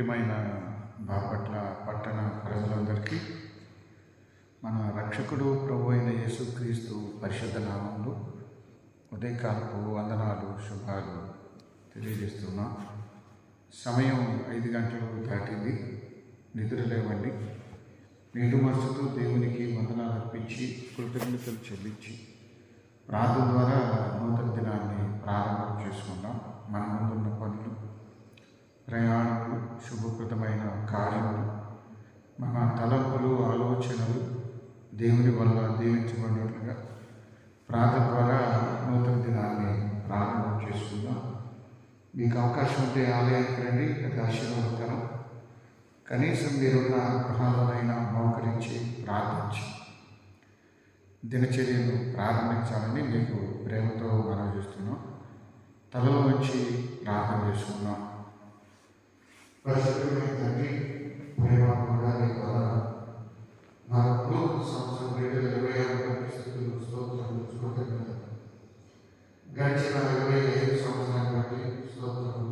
ప్రియమైన బాపట్ల పట్టణ ప్రజలందరికీ మన రక్షకుడు ప్రభు అయిన యేసుక్రీస్తు పరిశుద్ధ నామంలో ఉదయకాలపు వందనాలు శుభాలు తెలియజేస్తున్నాం. సమయం 5 గంటలు దాటింది. నిద్రలేవండి. నీళ్ళు మనసుతో దేవునికి వందనాలు అర్పించి కృతజ్ఞతలు చెల్లించి ప్రార్థన ద్వారా నూతన దినాన్ని ప్రారంభం చేసుకుందాం. మన ముందున్న పనులు, ప్రయాణములు, శుభప్రదమైన కార్యములు, మన తలంపులు, ఆలోచనలు దేవుని వల్ల దీవించబడినట్లుగా ప్రార్థన ద్వారా నూతన దినాన్ని ప్రారంభం చేసుకుందాం. మీకు అవకాశం ఉంటే ఆలయానికి రండి, అది ఆశీర్వాదకరం. కనీసం మీరున్న గృహాలనైనా మోకరించి ప్రార్థించి దినచర్యను ప్రారంభించాలని మీకు ప్రేమతో మనం చేస్తున్నాం. తలలో వచ్చి ప్రార్థన చేసుకున్నాం. పరిశుద్ధమైన తండ్రి, ప్రేమ కూడా నీకు నాకు సంవత్సరం 2026 పరిస్థితులు స్తోత్రములు కృతజ్ఞతలు. గడిచిన 25 సంవత్సరాలు బట్టి స్తోత్రములు.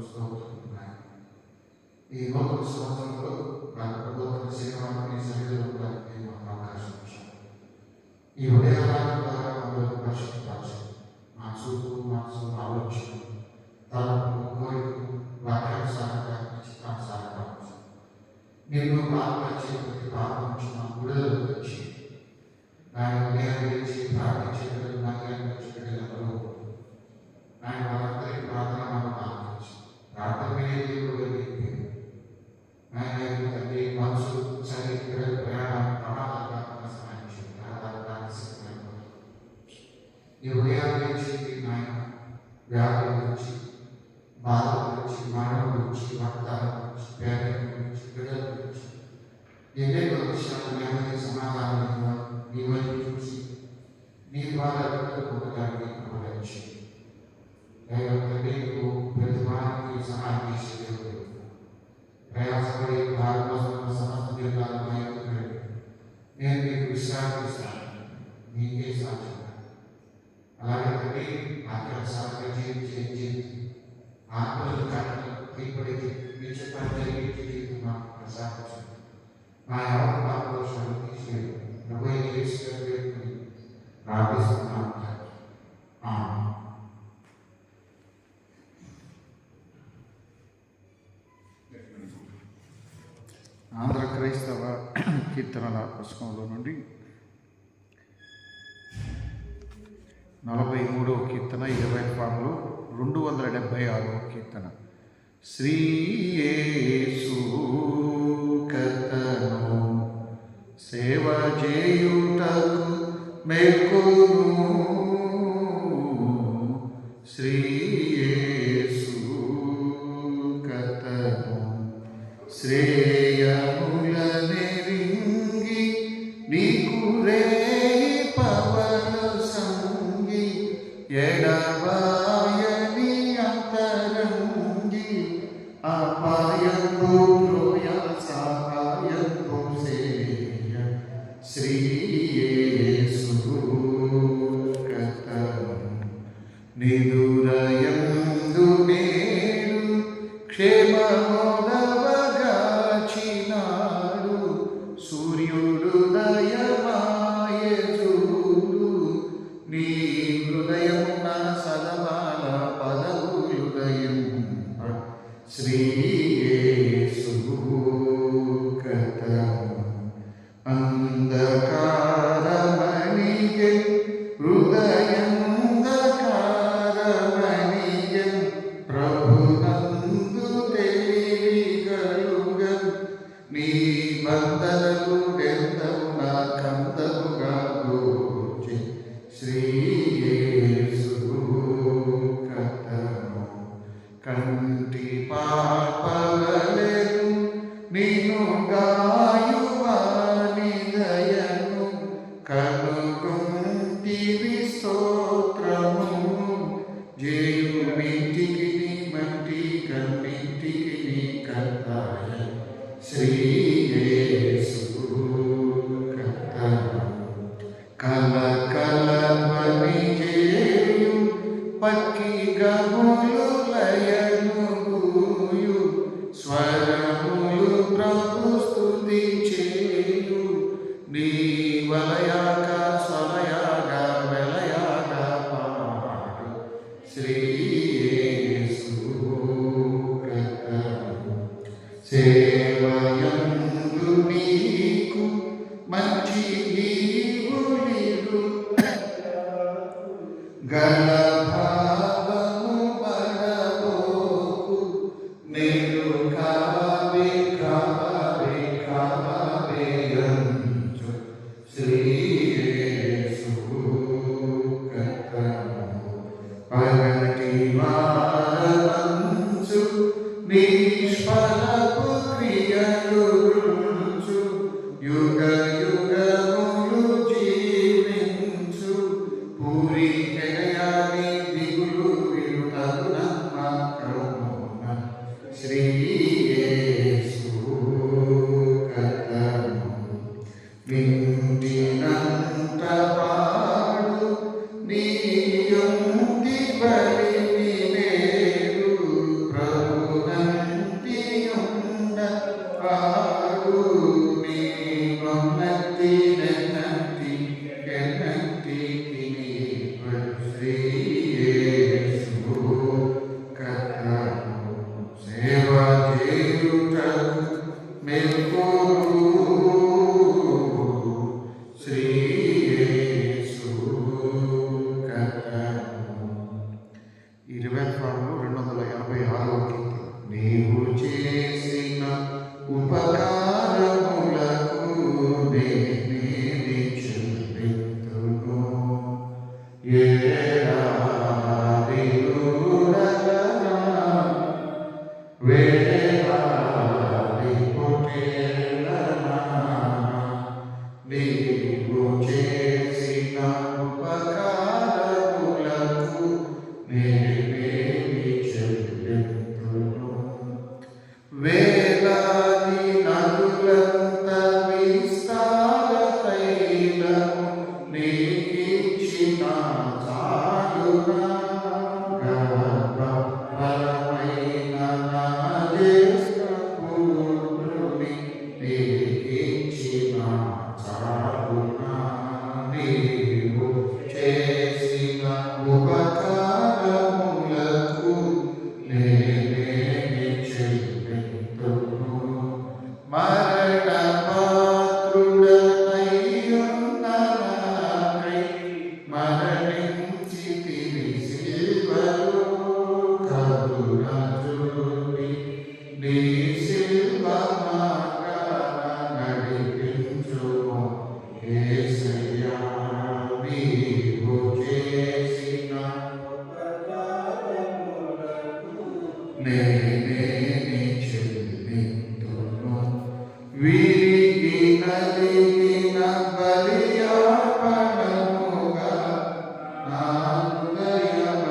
ఈ నూతన సంవత్సరంలో నాకు ప్రభుత్వ సేవని సరిదిద్దుకోవడానికి మాకు అవకాశం ఇచ్చారు. ఈ ఉదయకాలం ద్వారా మమ్మల్ని పరిశుద్ధపరచండి. మా చూపు, మనసు, ఆలోచన, తలపు, కోరికలు, వాక్యానుసారంగా, చిత్తానుసారంగా నిన్ను పాపరిచే ప్రతి పాపం నుంచి మా విడుదల వచ్చి ఆయన ఉదయం గురించి ప్రార్థించగలరు. మందిరం వచ్చేటప్పుడు ఆయన వాళ్ళందరి ప్రార్థన మనం ఆలోచించి ప్రార్థన దేవుడు ఆయన తండ్రి మనసు శరీర ప్రయాణం ప్రమాదాలు సహాయించండి. ఈ ఉదయాల నుంచి ఆయన వ్యాధుల గురించి, బాధల గురించి, మరణం గురించి, రక్తాల గురించి, పేదల గురించి, బిడ్డల గురించి ఎన్నెన్నో విషయాలు నెమ్మది సమాధానం నీ వైపు చూసి నీ ద్వారా పొందడానికి అనుమతించి తండ్రి ప్రతి వారికి సహాయం చేసే ప్రయాసపడి భారతదేశంలో సమస్త జిల్లాలో నేను మీకు విశ్రాంతిస్తాను. మీకే సాధ్యం. అలాగే తండ్రి ఆత్మసారంగా జీవించి ఆత్మలు కట్టలు తీపడికి మీ చెప్పని జరిగించి జీవితం మాకు ప్రసాదించండి. మా ఎవరి పాపదోషాలు తీసివేయండి. ప్రభువైన యేసు పేరుని ప్రార్థిస్తున్నాను. ఆంధ్ర క్రైస్తవ కీర్తనల పుస్తకంలో నుండి 43వ కీర్తన 20 పాటలు 276వ కీర్తన. శ్రీ యేసు కర్తను సేవ చేయుటకు మెక్కును. శ్రీ యేసు కర్తను శ్రేయములనెరింగి నీకు రేయి పవన సంగి ఎడబాయని అంతరంగి అపాయంబు ప్రోయ సహాయంబు సేయ శ్రీ యేసు కర్తను నిదురయందు నేడు క్షేమమోదవగాచినాడు సూర్యుడు దయమాయజూడు నీ హృదయమున సదమాల పదవులుదయం శ్రీ యేసు కర్తను అంధకారమణిగే హృదయంధకారమణిగే ప్రభునందు నీ బంధనలు వ్యర్థము నా కందముగా గోచి శ్రీ యేసు కర్తను కంటి పాపవలెను నిన్ను గాయువాని దయను కనుగొంటివి స్తోత్రము జేయుమింటికి నీ మంటి కన్నింటికి నీ కర్తాయ శ్రీ యేసు కర్తను కల కల ధ్వని చేయు పక్కి గములు లయను స్వరము సేవయందు నీకు మంచి ఈవులిరు గణభావము పడబోకు నేను కావే కావే కావేయంచు శ్రీయేసు కథము పగటి వారమంచు నిష్ఫలపు క్రియలు యుగ యుగములు జీవించు పూరి జయాని దిగులు విరుతగు నమ్మకమున శ్రీయేసు కథము వింటినంత పాడు నీయుంది బలి నేడు ప్రభునంతియుండ పాడు నీ గొన్నతి నెన్నతి ఎన్నతి శ్రీయేసు కథము సేవ చేయుటకు మెల్కోరు శ్రీయేసు కథము 286వ కీర్తన. నీవు చేసిన ఉపకారములకు నేనేమి చెల్లింతును ఏడాది ఊడలనా వేలాది పొటేలనా నీవు చేసిన ఉపకారములకు నేనేమి చెల్లింతును వేలాది నదులంత విస్తార తైలము నీకిచ్చిన చాలునా గర్భఫలమైన నా జ్యేష్ఠపుత్రుని నీకిచ్చిన చాలునా నీవు చేసిన ఉపకారములకు నేనేమి చెల్లింతును మరణ పాత్రుడనైయున్న నాకై మరణించితివి సిలువలో కరుణ చూపి నీ సిలువ మార్గాన నడిపించుము యేసయ్యా నీవు చేసిన నేనేమి చెల్లింతును విరిగి నలిగిన బలియార్పణముగా నా హృదయమ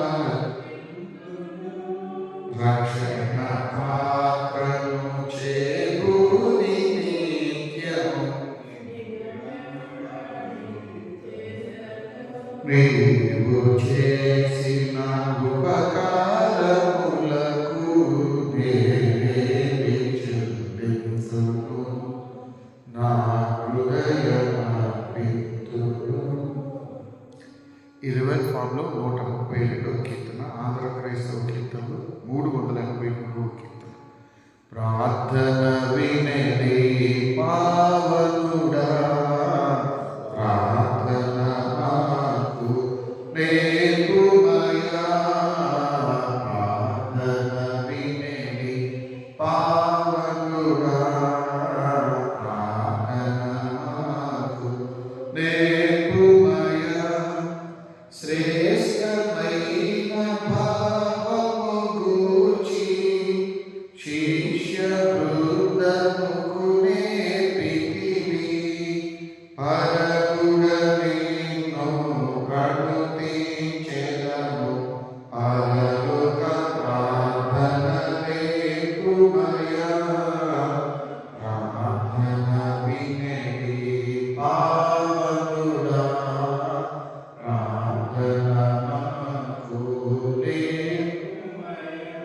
రక్షణ పాత్రను చేకూరి నిత్యము నీవు చేసిన ఉపకారములకు నేనేమి చెల్లింతును నా హృదయమర్పింతును 20 132వ కీర్తన. ఆంధ్ర క్రైస్తవ కీర్తనలు 383వ కీర్తన. ప్రార్థన వినని పావనుడా ప్రార్థన నాకు నేర్పుమయా ప్రార్థన వినని పావనుడా ప్రార్థన నాకు నేర్పుమయా శ్రేష్టమైన భావము గూర్చి శిష్య బృందముకు నేర్పితివి పరగుడని కడుతించెదము పరలోక ప్రార్థన నేర్పుమయా ప్రార్థన వినని పావనుడా ప్రార్థన నాకు నేర్పుమయా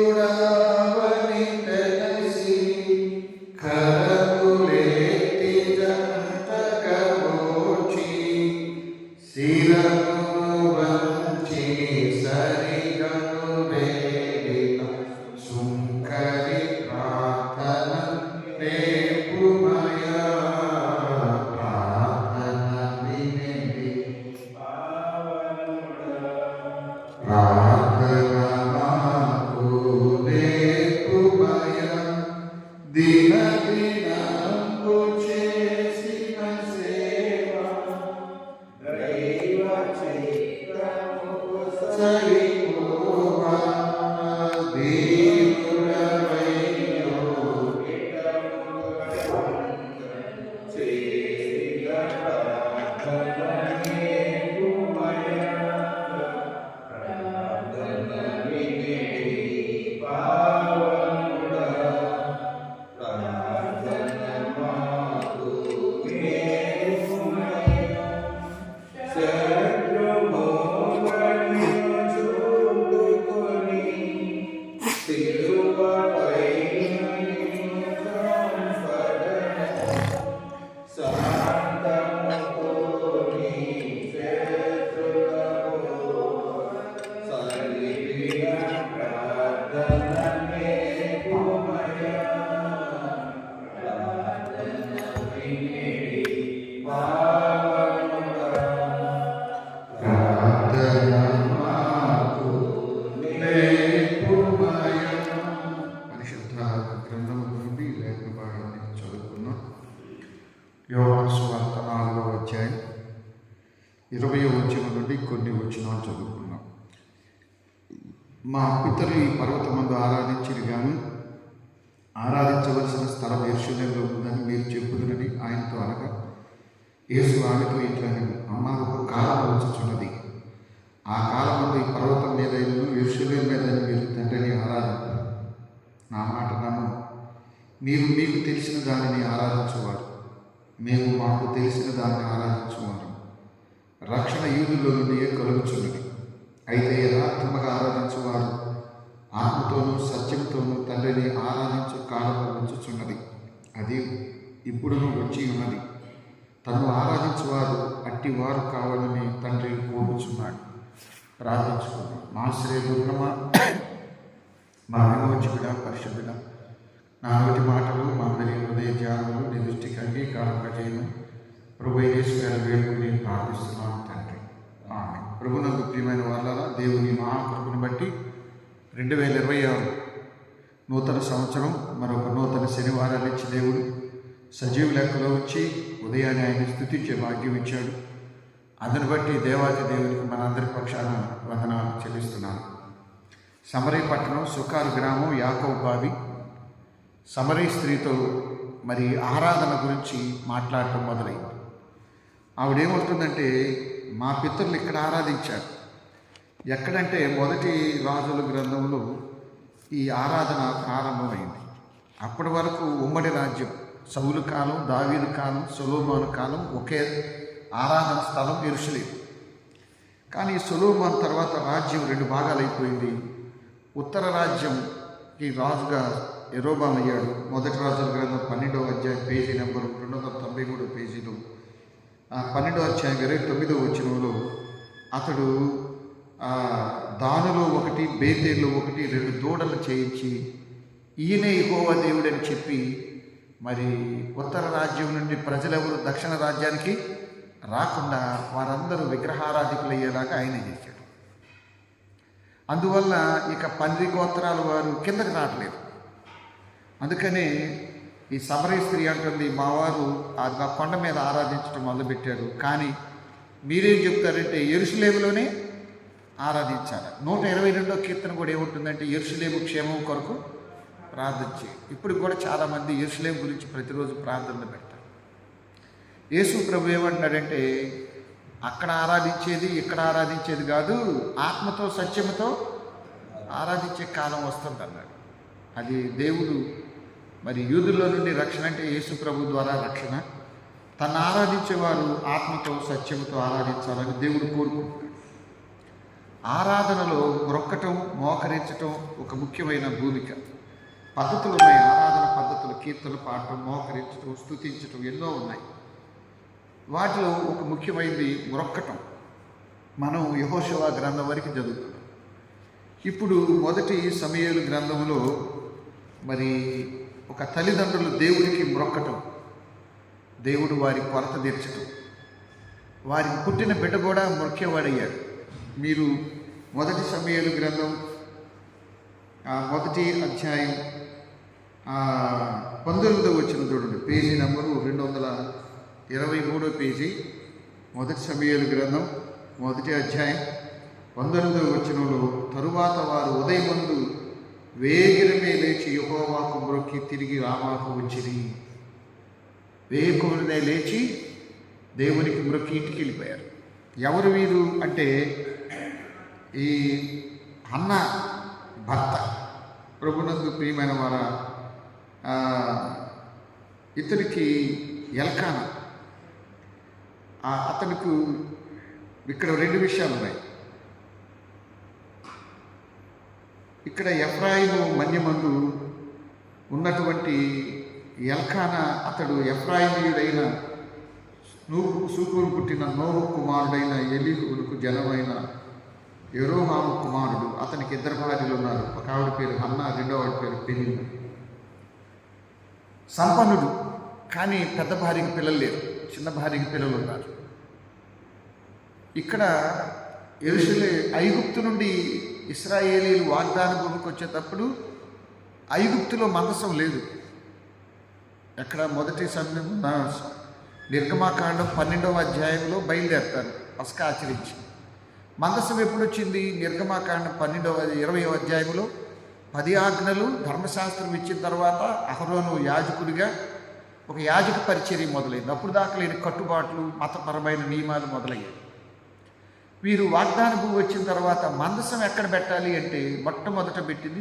పరమదేవుడవని దిన దినంబు చేసిన సేవ దైవ చిత్తముకు సరిపోవా దేవుడవయ్యో చేసిన ప్రార్థననే యోహాను సువార్త 4వ అధ్యాయం 20వ వచనం నుండి కొన్ని వచనాలు చదువుకున్నాం. మా పితరులు ఈ పర్వతమందు ఆరాధించిరి కానీ ఆరాధించవలసిన స్థలం యెరూషలేములో ఉందని మీరు చెప్పుదురని ఆయనతో అనగా, యేసు ఆమెతో ఇట్లని, అమ్మ, ఒక కాలం వచ్చుచున్నది, ఆ కాలమందు ఈ పర్వతం మీద యెరూషలేము మీద మీరు తండ్రిని ఆరాధించారు. నా మాట నమ్ము. మీరు మీకు తెలిసిన దానిని ఆరాధించేవారు, మేము మాకు తెలిసిన దాన్ని ఆరాధించువారు. రక్షణ యూదుల్లో నుండియే కలుగుచున్నది. అయితే యథార్థముగా ఆరాధించువారు ఆత్మతోనూ సత్యంతోనూ తండ్రిని ఆరాధించు కాలము వచ్చుచున్నది, అది ఇప్పుడును వచ్చి ఉన్నది. తను ఆరాధించువారు అట్టివారు కావాలని తండ్రి కోరుచున్నాడు. ప్రార్థించుకున్నాం. మా శ్రేయుడమా, మా విమోచకుడ, పరిశుద్ధుడ, నా నోటి మాటలు, మా అందరి హృదయ ధ్యానములు నీ దృష్టికి అంగీకారంగా చేయను ప్రభు యేసు గారి వేడుకుని ప్రార్థిస్తున్నాను తండ్రి. ఆమేన్. ప్రభునందు ప్రియమైన వాళ్ళ దేవుని మహాకృపను బట్టి 2026 నూతన సంవత్సరం, మరొక నూతన శనివారాన్ని ఇచ్చి దేవుడు సజీవ లెక్కలో వచ్చి ఉదయాన్నే ఆయన స్తుతించే భాగ్యం ఇచ్చాడు. అందుని బట్టి దేవాతి దేవునికి మనందరి పక్షాన వందనాలు చెల్లిస్తున్నాను. సమరీ పట్టణం, సుకారు గ్రామం, యాకోబు బావి, సమరీ స్త్రీతో మరి ఆరాధన గురించి మాట్లాడటం మొదలైంది. ఆవిడేమంటుందంటే, మా పితరులు ఇక్కడ ఆరాధించారు. ఎక్కడంటే మొదటి రాజుల గ్రంథంలో ఈ ఆరాధన ప్రారంభమైంది. అప్పటి వరకు ఉమ్మడి రాజ్యం, సౌలు కాలం, దావీదు కాలం, సొలొమోను కాలం ఒకే ఆరాధన స్థలం యెరూషలేము. కానీ సొలొమోను తర్వాత రాజ్యం 2 భాగాలైపోయింది. ఉత్తర రాజ్యంకి రాజుగా యెరోబాము అయ్యాడు. మొదటి రాజుల గ్రంథం 12వ అధ్యాయం పేజీ నెంబర్ 293 పేజీలో 12వ అధ్యాయం 29వ వచనంలో అతడు దానులో 1, బేతేల్లో 1, 2 దూడలు చేయించి ఈయనే యెహోవా దేవుడని చెప్పి మరి ఉత్తర రాజ్యం నుండి ప్రజలెవరు దక్షిణ రాజ్యానికి రాకుండా వారందరూ విగ్రహారాధికులయ్యేలాగా ఆయన చేశాడు. అందువల్ల ఇక 10 గోత్రాల వారు కిందకి రావట్లేదు. అందుకనే ఈ సమరీ స్త్రీ అంటుంది, మా వారు ఆ కొండ మీద ఆరాధించడం మొదలుపెట్టారు, కానీ మీరేం చెప్తారంటే యెరూషలేములోనే ఆరాధించాలి. 122వ కీర్తన కూడా ఏముంటుందంటే, యెరూషలేము క్షేమం కొరకు ప్రార్థించి. ఇప్పుడు కూడా చాలామంది యెరూషలేము గురించి ప్రతిరోజు ప్రార్థనలు పెడతారు. యేసు ప్రభు ఏమంటున్నాడంటే, అక్కడ ఆరాధించేది ఇక్కడ ఆరాధించేది కాదు, ఆత్మతో సత్యముతో ఆరాధించే కాలం వస్తుంది అన్నాడు. అది దేవుడు మరి యూదుల్లో నుండి రక్షణ అంటే యేసు ప్రభు ద్వారా రక్షణ. తను ఆరాధించేవారు ఆత్మతో సత్యముతో ఆరాధించాలని దేవుడు కోరుకుంటున్నాడు. ఆరాధనలో మొక్కటం, మోకరించటం ఒక ముఖ్యమైన భూమిక. పద్ధతులు ఉన్నాయి, ఆరాధన పద్ధతులు. కీర్తనలు పాడటం, మోకరించటం, స్తుతించటం ఎన్నో ఉన్నాయి. వాటిలో ఒక ముఖ్యమైనది మొక్కటం. మనం యెహోషువ గ్రంథం వరకు చదువుతున్నాం. ఇప్పుడు మొదటి సమూయేలు గ్రంథంలో మరి ఒక తల్లిదండ్రులు దేవుడికి మొక్కటం, దేవుడు వారి కొరత తీర్చటం, వారికి పుట్టిన బిడ్డ కూడా మొక్కేవాడయ్యాడు. మీరు మొదటి సమూయేలు గ్రంథం 1వ అధ్యాయం 19వ వచనం చూడండి, పేజీ నెంబరు 223 పేజీ, మొదటి సమూయేలు గ్రంథం 1వ అధ్యాయం 19వ వచనంలో, తరువాత వారు ఉదయమందు వేగిరమే లేచి యెహోవాకు మ్రొక్కి తిరిగి రామాకు వచ్చిరి. వేకువనే లేచి దేవునికి మ్రొక్కి ఇంటికి వెళ్ళిపోయారు. ఎవరు వీరు అంటే ఈ హన్నా భర్త. ప్రభునందు ప్రియమైన వారా, ఇతనికి ఎల్కానా, అతనికి ఇక్కడ 2 విషయాలు ఉన్నాయి. ఇక్కడ ఎఫ్రాయిము మన్యమందు ఉన్నటువంటి ఎల్కానా, అతడు ఎఫ్రాయిమీయుడైన సూకును పుట్టిన నోహు కుమారుడైన ఎలీహుకు జనమైన యెరోహాము కుమారుడు. అతనికి 2 భార్యలు ఉన్నారు. ఒక ఆవిడ పేరు హన్నా, రెండో ఆవిడ పేరు పెనిన్నా. సంపన్నుడు, కానీ పెద్ద భార్యకి పిల్లలు లేరు, చిన్న భార్యకి పిల్లలు ఉన్నారు. ఇక్కడ ఐగుప్తు నుండి ఇశ్రాయేలీలు వాగ్దాన భూమికి వచ్చేటప్పుడు ఐగుప్తులో మందసం లేదు. ఎక్కడ మొదటి నిర్గమాకాండం 12వ అధ్యాయంలో బయలుదేరుతారు పస్కా ఆచరించి. మందసం ఎప్పుడు వచ్చింది? నిర్గమాకాండం 20వ అధ్యాయంలో 10 ఆజ్ఞలు ధర్మశాస్త్రం ఇచ్చిన తర్వాత అహరోను యాజకుడిగా ఒక యాజక పరిచర్య మొదలైంది. అప్పుడు దాకా లేని కట్టుబాట్లు, మతపరమైన నియమాలు మొదలయ్యాయి. వీరు వాగ్దాన భూమి వచ్చిన తర్వాత మందసం ఎక్కడ పెట్టాలి అంటే మొట్టమొదట పెట్టింది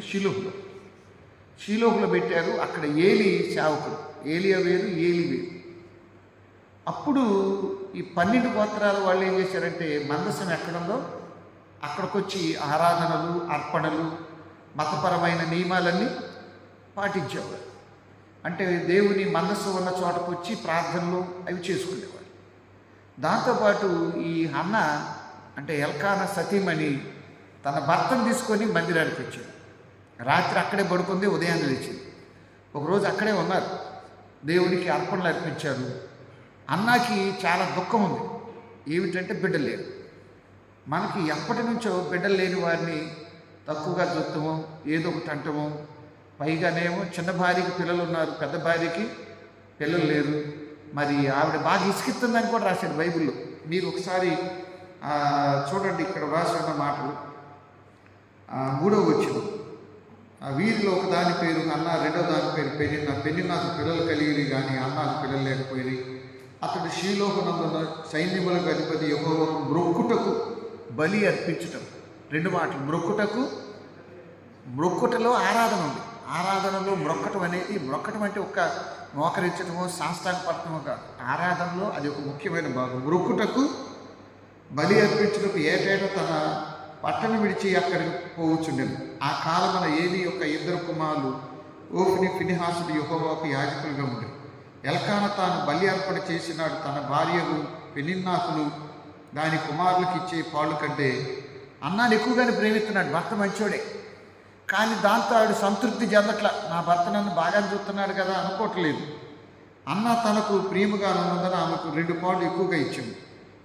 షీలోహులో పెట్టారు. అక్కడ ఏలి సేవకుడు, ఏలియా వేరు, ఏలి వేరు. అప్పుడు ఈ 12 గోత్రాల వాళ్ళు ఏం చేశారంటే మందసం ఎక్కడుందో అక్కడికి వచ్చి ఆరాధనలు, అర్పణలు, మతపరమైన నియమాలన్నీ పాటించేవారు. అంటే దేవుని మందసం ఉన్న చోటకు వచ్చి ప్రార్థనలు అవి చేసుకునేవారు. దాంతోపాటు ఈ హన్నా అంటే ఎల్కానా సతీమణి తన భర్తను తీసుకొని మందిరానికి వచ్చింది. రాత్రి అక్కడే పడుకుంది, ఉదయాన్నే లేచింది. ఒకరోజు అక్కడే ఉన్నారు, దేవుడికి అర్పణలు అర్పించారు. అన్నాకి చాలా దుఃఖం ఉంది. ఏమిటంటే బిడ్డలు లేరు. మనకి ఎప్పటి నుంచో బిడ్డలు లేని వారిని తక్కువగా చూస్తాము, ఏదో ఒకటి అంటాము. పైగానేమో చిన్న భార్యకి పిల్లలు ఉన్నారు, పెద్ద భార్యకి పిల్లలు లేరు. మరి ఆవిడ బాగా ఇసుకిస్తుందని కూడా రాశాడు బైబిల్లో. మీరు ఒకసారి చూడండి, ఇక్కడ రాసిన మాటలు 3వ వచనం. వీరిలో ఒక దాని పేరు అన్నా, రెండో దాని పేరు పెనిన్నా. పెనిన్నాకు పిల్లలు కలిగిరి కానీ అన్నాకు పిల్లలు లేకపోయినాయి. అతడు షీలోహునందున సైన్యములకు అధిపతి యెహోవాకు మ్రొక్కుటకు బలి అర్పించటం. 2 మాటలు, మ్రొక్కుటలో ఆరాధన ఉంది. ఆరాధనలో మ్రొక్కటం అనేది, మ్రొక్కటం అంటే ఒక్క మోకరించటమో సాష్టాంగ పడటమో కాదు. ఆరాధనలో అది ఒక ముఖ్యమైన భాగం. మ్రొక్కుటకు బలి అర్పించుటకు ఏటేటా తన పట్టణం విడిచి అక్కడికి పోవచ్చుండెను. ఆ కాలమున ఏలి యొక్క 2 కుమారులు ఓఫ్ని, ఫినిహాసుడు యెహోవాకు యాజకులుగా ఉండేది. ఎల్కానా తాను బలి అర్పణ చేసినాడు. తన భార్యను పెనిన్నాకును దాని కుమారులకు ఇచ్చే పాళ్ళు కంటే అన్నాను ఎక్కువగానే ప్రేమిస్తున్నాడు. భర్త మంచోడే, కానీ దాంతో ఆవిడ సంతృప్తి చెందట్ల. నా భర్త నన్ను బాగా చూస్తున్నాడు కదా అనుకోవట్లేదు. అన్న తనకు ప్రియముగా ఉన్నదని ఆమెకు 2 పాళ్ళు ఎక్కువగా ఇచ్చింది.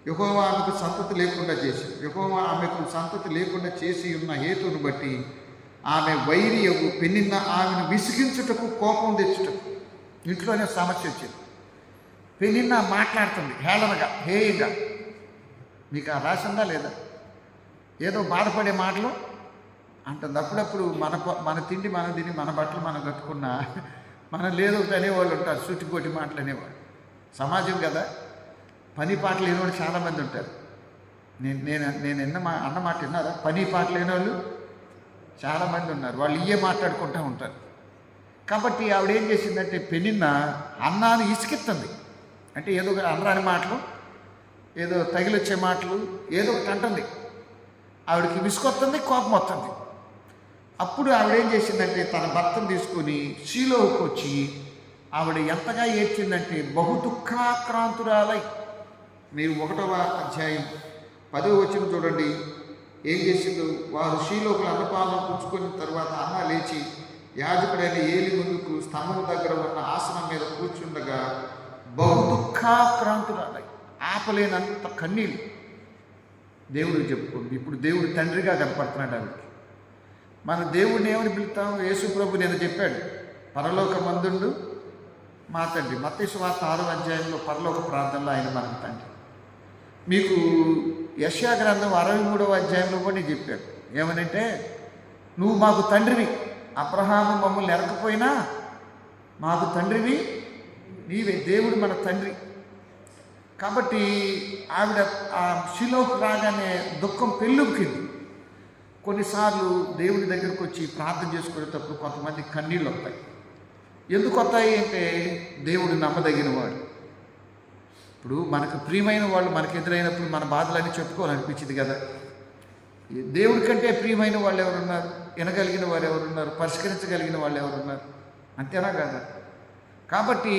యెహోవా ఆమెకు సంతతి లేకుండా చేసింది. యెహోవా ఆమెకు సంతతి లేకుండా చేసి ఉన్న హేతువును బట్టి ఆమె వైరియగు పెనిన్నా ఆమెను విసిగించుటకు, కోపం తెచ్చుటకు ఇంట్లోనే సమస్య వచ్చింది. పెనిన్నా మాట్లాడుతుంది హేళనగా, హేయంగా. మీకు ఆ రాసిందా లేదా? ఏదో బాధపడే మాటలు అంటుంది. అప్పుడప్పుడు మన తిండి మనం తిని, మన బట్టలు మనం కట్టుకున్నా మనం లేదో అనేవాళ్ళు ఉంటారు, సుట్టిపోటి మాటలు అనేవాళ్ళు. సమాజం కదా, పని పాటలు లేనివాళ్ళు చాలామంది ఉంటారు. నేను అన్న మాట విన్నారా? పని పాటలు లేనివాళ్ళు చాలామంది ఉన్నారు. వాళ్ళు మాట్లాడుకుంటూ ఉంటారు. కాబట్టి ఆవిడ ఏం చేసిందంటే పెనిన్నా అన్నాను ఇసుకెత్తుంది. అంటే ఏదో అనరాని మాటలు, ఏదో తగిలొచ్చే మాటలు, ఏదో ఒకటి అంటుంది. ఆవిడకి విసుకొస్తుంది, కోపం వస్తుంది. అప్పుడు ఆవిడ ఏం చేసిందంటే తన భర్తను తీసుకొని షీలోకి వచ్చి ఆవిడ ఎంతగా ఏడ్చిందంటే బహు దుఃఖాక్రాంతురాలై. మీరు 1వ అధ్యాయం 10వ వచనం చూడండి. ఏం చేసిందో, వారు షీలోకులు అన్నపాలను పుచ్చుకున్న తర్వాత అన్న లేచి యాజకుడైన ఏలి ముందుకు స్తంభం దగ్గర ఉన్న ఆసనం మీద కూర్చుండగా బహు దుఃఖాక్రాంతురాలై, ఆపలేనంత కన్నీళ్ళు దేవుడికి చెప్పుకుంది. ఇప్పుడు దేవుడు తండ్రిగా కనపడుతున్నాడు ఆవిడకి. మన దేవుడిని ఏమని పిలుస్తాం? యేసు ప్రభు నేను చెప్పాడు, పరలోకమందుండు మా తండ్రి. మత్తయి సువార్త 6వ అధ్యాయంలో పరలోక ప్రార్థనలో ఆయన మనకు తండ్రి. మీకు యెషయా గ్రంథం 63వ అధ్యాయంలో కూడా నేను చెప్పాడు ఏమనంటే, నువ్వు మాకు తండ్రివి, అబ్రహాము మమ్మల్ని ఎరకపోయినా మాకు తండ్రివి నీవే. దేవుడు మన తండ్రి. కాబట్టి ఆవిడ ఆ షిలోకు రాగానే దుఃఖం పెళ్ళుక్కింది. కొన్నిసార్లు దేవుడి దగ్గరకు వచ్చి ప్రార్థన చేసుకునేటప్పుడు కొంతమంది కన్నీళ్ళు వస్తాయి. ఎందుకు వస్తాయి అంటే, దేవుడు నమ్మదగిన వాడు. ఇప్పుడు మనకు ప్రియమైన వాళ్ళు మనకు ఎదురైనప్పుడు మన బాధలన్నీ చెప్పుకోవాలనిపించింది కదా. దేవుడి కంటే ప్రియమైన వాళ్ళు ఎవరున్నారు? వినగలిగిన వారు ఎవరున్నారు? పరిష్కరించగలిగిన వాళ్ళు ఎవరున్నారు? అంతేనా కదా? కాబట్టి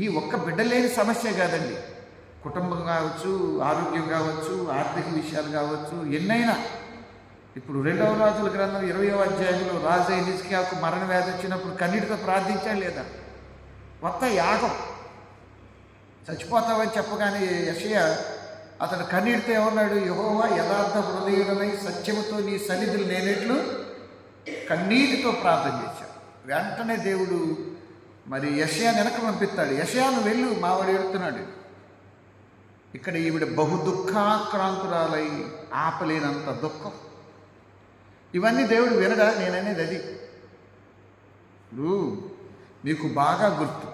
ఈ ఒక్క బిడ్డ లేని సమస్య కాదండి. కుటుంబం కావచ్చు, ఆరోగ్యం కావచ్చు, ఆర్థిక విషయాలు కావచ్చు, ఎన్నైనా. ఇప్పుడు 2వ రాజుల గ్రంథం 20వ అధ్యాయంలో రాజు అయిన హిజ్కియాకు మరణ వ్యాధి వచ్చినప్పుడు కన్నీటితో ప్రార్థించాడు లేదా? కొత్త యాగం, చచ్చిపోతావని చెప్పగానే యెషయా అతను కన్నీటితో ఏమన్నాడు? యెహోవా యథార్థ హృదయుడనై సత్యముతో నీ సన్నిధులు నేనెట్లు కన్నీటితో ప్రార్థన చేశాడు. వెంటనే దేవుడు మరి యెషయాను వెనక పంపిస్తాడు. యెషయాను వెళ్ళు, మావాడు ఏడుతున్నాడు. ఇక్కడ ఈవిడ బహు దుఃఖాక్రాంతురాలై ఆపలేనంత దుఃఖం. ఇవన్నీ దేవుడు వినడా? నేననేది అది. ఇప్పుడు మీకు బాగా గుర్తు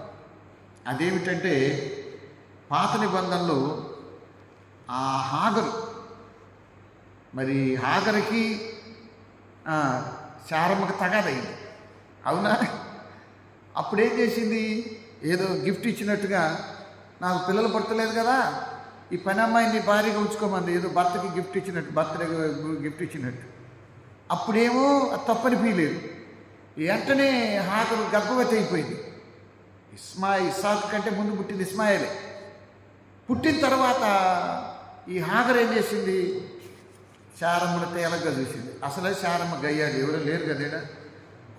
అదేమిటంటే, పాత నిబంధనలో ఆ హాగరు, మరి హాగరుకి శారమ్మకి తగాదైంది, అవునా? అప్పుడేం చేసింది? ఏదో గిఫ్ట్ ఇచ్చినట్టుగా, నాకు పిల్లలు పుట్టలేదు కదా, ఈ పని అమ్మాయిని భారీగా ఉంచుకోమంది. ఏదో భర్తకి గిఫ్ట్ ఇచ్చినట్టు, బర్త్డే గిఫ్ట్ ఇచ్చినట్టు. అప్పుడేమో తప్పని ఫీలేదు. వెంటనే హాగరు గర్భవతి అయిపోయింది. ఇస్సాకు కంటే ముందు పుట్టింది ఇస్మాయిలే. పుట్టిన తర్వాత ఈ హాగర్ ఏం చేసింది? శారమ్మను తేలగా చూసింది. అసలే శారమ్మ గయ్యాడు, ఎవరో లేరు కదేడా,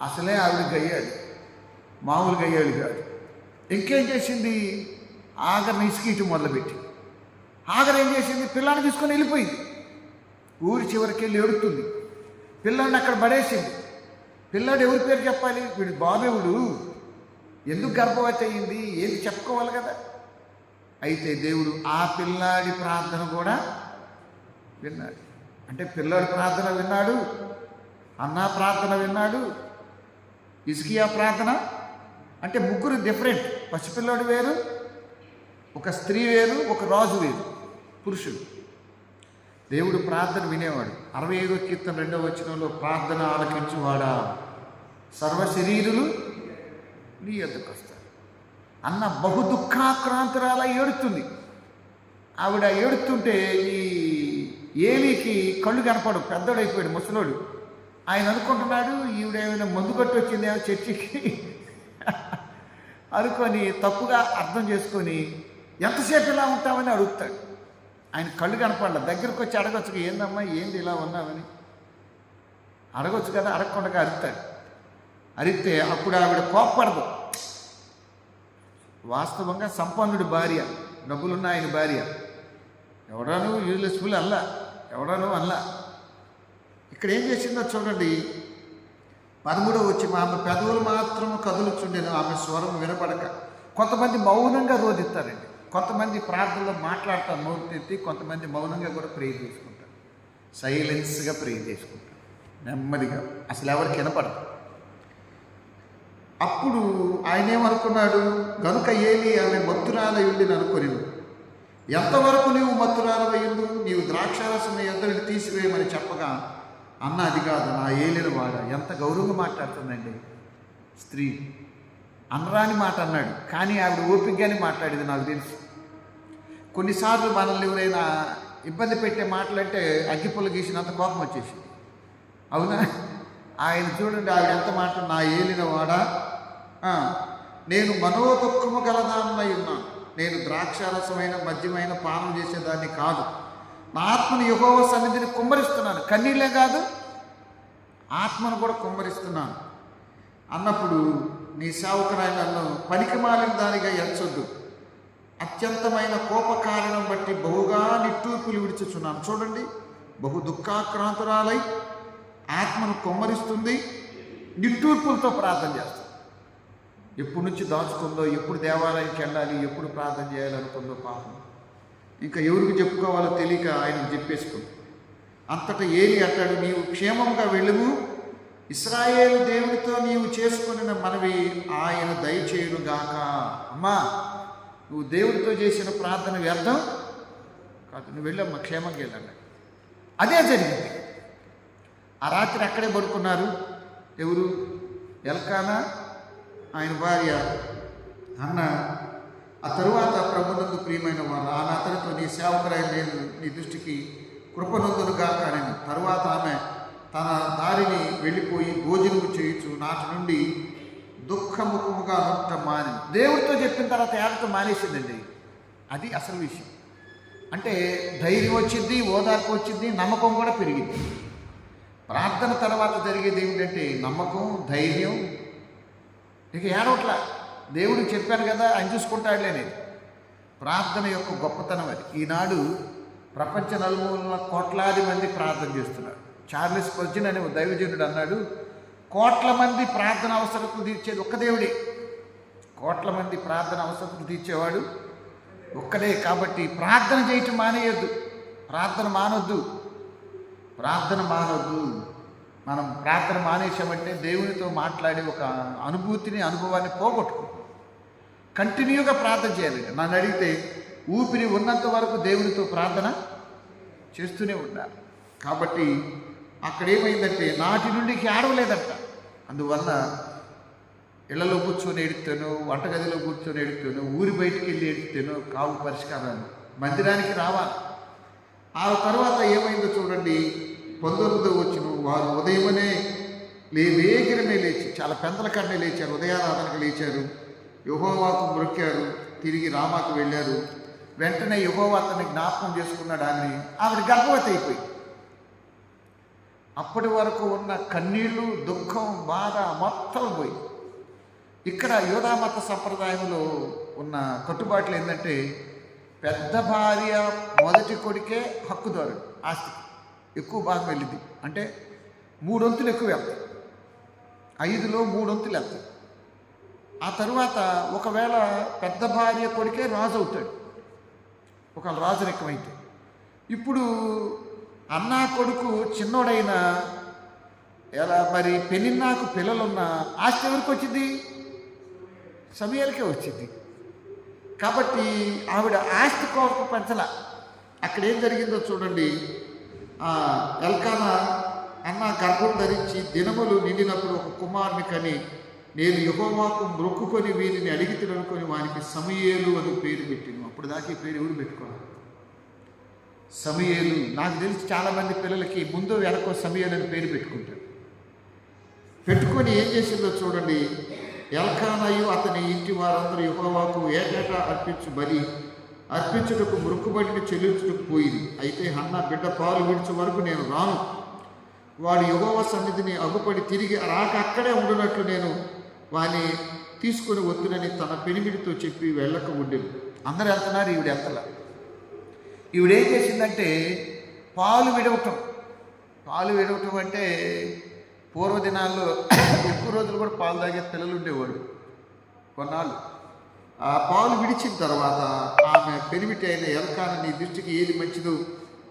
అసలే ఆవిడ గయ్యాడు, మామూలు గయ్యాడు కాదు. ఇంకేం చేసింది? హాగర్ని ఇసుకీయటం మొదలుపెట్టి. హాగర్ ఏం చేసింది? పిల్లాన్ని తీసుకొని వెళ్ళిపోయింది. ఊరి చివరికి వెళ్ళి ఏడుతుంది. పిల్లాడిని అక్కడ పడేసింది. పిల్లాడు ఎవరి పేరు చెప్పాలి? వీడు బాబేవుడు, ఎందుకు గర్భవతి అయ్యింది, ఏది చెప్పుకోవాలి కదా. అయితే దేవుడు ఆ పిల్లాడి ప్రార్థన కూడా విన్నాడు. అంటే పిల్లాడి ప్రార్థన విన్నాడు, అన్నా ప్రార్థన విన్నాడు, హిజ్కియా ప్రార్థన. అంటే ముగ్గురు డిఫరెంట్. పసిపిల్లాడు వేరు, ఒక స్త్రీ వేరు, ఒక రాజు వేరు, పురుషుడు. దేవుడు ప్రార్థన వినేవాడు. 65వ కీర్తన 2వ వచనంలో, ప్రార్థన ఆలకించువాడా సర్వ శరీరులు నీ యొద్దకు వస్తారు అన్న బహు దుఃఖాక్రాంతురాల ఏడుతుంది. ఆవిడ ఏడుతుంటే ఈ ఏలీకి కళ్ళు కనపడు, పెద్దోడైపోయాడు, ముసలోడు. ఆయన అనుకుంటున్నాడు ఈవిడ ఏమైనా మందు కొట్టి వచ్చిందేమో చర్చికి అనుకొని తప్పుగా అర్థం చేసుకొని ఎంతసేపు ఇలా ఉంటామని అడుగుతాడు. ఆయన కళ్ళు కనపడలే. దగ్గరకు వచ్చి అడగొచ్చు, ఏందమ్మా ఏంది ఇలా ఉన్నామని అడగొచ్చు కదా. అడగకుండా అరుస్తాడు. అరిస్తే అప్పుడు ఆవిడ కోప్పడదు. వాస్తవంగా సంపన్నుడి భార్య, డబ్బులున్న ఆయన భార్య. ఎవడాను యూజ్లెస్ఫుల్ అల్లా, ఎవడాను అల్లా. ఇక్కడ ఏం చేసిందో చూడండి. 13వ వచ్చి, ఆమె పెదవులు మాత్రం కదులుచుండేను, ఆమె స్వరం వినపడక. కొంతమంది మౌనంగా రోధిస్తారండి, కొంతమంది ప్రార్థనలో మాట్లాడతారు నోరు తెత్తి, కొంతమంది మౌనంగా కూడా ప్రే చేసుకుంటారు, సైలెన్స్గా ప్రే చేసుకుంటారు, నెమ్మదిగా, అసలు ఎవరికి వినపడదు. అప్పుడు ఆయన ఏమనుకున్నాడు? గనుక ఏలి ఆమె మత్తురాలయుండిని అనుకొని, ఎంతవరకు నీవు మత్తురాలవయ్యుండు, నీవు ద్రాక్షారసం ఎద్దరిని తీసివేయమని చెప్పగా, అన్న అది కాదు నా ఏలిన వాడ. ఎంత గౌరవంగా మాట్లాడుతుందండి స్త్రీ. అనరాని మాట అన్నాడు, కానీ ఆవిడ ఓపికగానే మాట్లాడేది. నాకు తెలుసు కొన్నిసార్లు మనల్ని ఎవరైనా ఇబ్బంది పెట్టే మాటలంటే అగ్గిపుల్ల గీసినంత కోపం వచ్చేసింది, అవునా? ఆయన చూడండి, ఆవిడ ఎంత మాట, నా ఏలిన వాడా, నేను మనోదుఖము గలదాన్నై ఉన్నాను, నేను ద్రాక్షారసమైన మద్యమైన పానం చేసేదాన్ని కాదు, నా ఆత్మను యెహోవా సన్నిధిని కుమ్మరిస్తున్నాను, కన్నీళ్ళే కాదు ఆత్మను కూడా కుమ్మరిస్తున్నాను అన్నప్పుడు, నీ సేవకురాలు నన్ను పనికిమాలిన దానిగా ఎంచొద్దు, అత్యంతమైన కోప కారణం బట్టి బహుగా నిట్టూర్పులు విడిచుచున్నాను. చూడండి, బహు దుఃఖాక్రాంతురాలై ఆత్మను కుమ్మరిస్తుంది, నిట్టూర్పులతో ప్రార్థన చేస్తుంది. ఎప్పటి నుంచి దాచుకుందో, ఎప్పుడు దేవాలయానికి వెళ్ళాలి, ఎప్పుడు ప్రార్థన చేయాలనుకుందో పాపం. ఇంకా ఎవరికి చెప్పుకోవాలో తెలియక ఆయనకు చెప్పేసుకుంది. అంతటా ఏలి అంటాడు, నీవు క్షేమంగా వెళ్ళుము, ఇశ్రాయేలు దేవునితో నీవు చేసుకున్న మనవి ఆయన దయచేయునుగాక. అమ్మా, నువ్వు దేవుడితో చేసిన ప్రార్థన వ్యర్థం కాదు, నువ్వు వెళ్ళమ్మా, క్షేమంగా వెళ్ళండి. అదే జరిగింది. ఆ రాత్రి అక్కడే పడుకున్నారు. ఎవరు? ఎల్కానా, ఆయన భార్య అన్న. ఆ తరువాత ప్రభునందు ప్రియమైన వారు, ఆమె అతనితో, నీ సేవకురాయి నేను నీ దృష్టికి కృపనందునుగా కానీ తరువాత ఆమె తన దారిని వెళ్ళిపోయి భోజనము చేయుచు నాటి నుండి దుఃఖముఖముగా ఉండటం మాని. దేవుడితో చెప్పిన తర్వాత ఏడతో మానేసిందండి. అది అసలు విషయం. అంటే ధైర్యం వచ్చింది, ఓదార్పు వచ్చింది, నమ్మకం కూడా పెరిగింది. ప్రార్థన తర్వాత జరిగేది ఏమిటంటే నమ్మకం, ధైర్యం. ఇక ఏడవట్లా, దేవుడికి చెప్పాను కదా ఆయన చూసుకుంటాడులే అనేది. ప్రార్థన యొక్క గొప్పతనం అది. ఈనాడు ప్రపంచ నలుమూలల కోట్లాది మంది ప్రార్థన చేస్తున్నారు. చార్లెస్ స్పర్జన్ అనే దైవజనుడు అన్నాడు, కోట్ల మంది ప్రార్థన అవసరతలు తీర్చేది ఒక్క దేవుడే. కోట్ల మంది ప్రార్థన అవసరతలు తీర్చేవాడు ఒక్కడే. కాబట్టి ప్రార్థన చేయటం మానేయొద్దు, ప్రార్థన మానొద్దు, ప్రార్థన మానొద్దు. మనం ప్రార్థన మానేసామంటే దేవునితో మాట్లాడే ఒక అనుభవాన్ని పోగొట్టుకుంటాం. కంటిన్యూగా ప్రార్థన చేయాలి. నన్ను అడిగితే ఊపిరి ఉన్నంత వరకు దేవునితో ప్రార్థన చేస్తూనే ఉండాలి. కాబట్టి అక్కడ ఏమైందంటే నాటి నుండి ఏడవలేదంట. అందువల్ల ఇళ్లలో కూర్చొని ఏడుతాను, వంటగదిలో కూర్చొని ఏడుతాను, ఊరి బయటికి వెళ్ళి ఏడుతాను కావు పరిష్కారాలు. మందిరానికి రావాలి. ఆ తర్వాత ఏమైందో చూడండి. 19వ వచనం, వారు ఉదయమనే వేగిరమే లేచి, చాలా పెందల కన్నే లేచారు, ఉదయారాధనకు లేచారు, యెహోవాకు మొక్కారు, తిరిగి రామాకు వెళ్ళారు. వెంటనే యెహోవా అతన్ని జ్ఞాపకం చేసుకున్నాడు. ఆవిడ గర్భవతి అయిపోయి. అప్పటి వరకు ఉన్న కన్నీళ్లు, దుఃఖం, బాధ మొత్తం పోయి. ఇక్కడ యూదామత సంప్రదాయంలో ఉన్న కట్టుబాట్లు ఏంటంటే పెద్ద భార్య మొదటి కొడుకే హక్కుదారుడు, ఆస్తికి ఎక్కువ భాగం వెళ్ళింది. అంటే 3 వంతులు ఎక్కువ వెళ్తాయి, 5లో 3 వంతులు వెళ్తాయి. ఆ తరువాత ఒకవేళ పెద్ద భార్య కొడుకే రాజు అవుతాడు, ఒక రాజు ఎక్కువైతే. ఇప్పుడు అన్నా కొడుకు చిన్నోడైన ఎలా మరి పెనిన్నాకు పిల్లలున్న ఆస్తి ఎవరికి వచ్చింది? సమూయేలుకే వచ్చింది. కాబట్టి ఆవిడ ఆస్తి కోరిక పెంచల. అక్కడ ఏం జరిగిందో చూడండి. ఎల్కానా అన్న గర్భం ధరించి దినములు నిండినప్పుడు ఒక కుమారుని కని నేను యెహోవాకు మొక్కుకొని వీరిని అడిగితుననుకొని వానికి సమూయేలు అని పేరు పెట్టిను. అప్పుడు దాకా ఈ పేరు ఎవరు పెట్టుకోవాలి? సమూయేలు. నాకు తెలిసి చాలామంది పిల్లలకి ముందు వెనకో సమూయేలు అని పేరు పెట్టుకుంటారు. పెట్టుకొని ఏం చేసిందో చూడండి. ఎల్కానాయు అతని ఇంటి వారందరూ యెహోవాకు ఏటేటా అర్పించుటకు మొక్కుబడిని చెల్లించుటకు పోయింది. అయితే హన్నా బిడ్డ పాలు విడిచే వరకు నేను రాను, వాడు యెహోవా సన్నిధిని అగుపడి తిరిగి రాక అక్కడే ఉండునట్లు నేను వాని తీసుకుని వద్దునని తన పెనిమిడితో చెప్పి వెళ్ళక ఉండేది. అందరూ వెళ్తున్నారు, ఈవిడ వెళ్తలా. ఈవిడేం చేసిందంటే పాలు విడవటం అంటే పూర్వదినాల్లో ఎక్కువ రోజులు కూడా పాలు తాగే పిల్లలు ఉండేవాడు. కొన్నాళ్ళు ఆ పాలు విడిచిన తర్వాత ఆమె పెనిమిటి అయిన ఎల్కానా, నీ దృష్టికి ఏది మంచిదో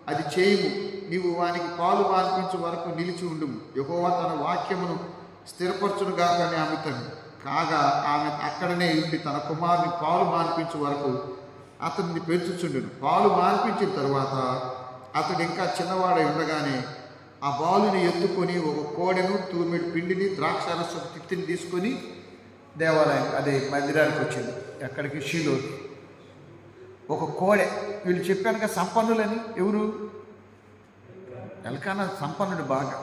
అది చేయము, నీవు వానికి పాలు మాన్పించే వరకు నిలిచి ఉండుము, యెహోవా తన వాక్యమును స్థిరపరచునుగా అని ఆమె కాగా ఆమె అక్కడనే ఉండి తన కుమారుని పాలు మాన్పించే వరకు అతన్ని పెంచుచుండెను. పాలు మాన్పించిన తర్వాత అతడు ఇంకా చిన్నవాడై ఉండగానే ఆ బాలుని ఎత్తుకొని ఒక కోడెను, తూమెడు పిండిని, ద్రాక్షారసం తిత్తిని తీసుకొని దేవాలయం మందిరానికి వచ్చింది. ఎక్కడికి? షీలోకి. ఒక కోడె. వీళ్ళు చెప్పానుక సంపన్నులని. ఎవరు? ఎల్కానా సంపన్నుడు బాగా.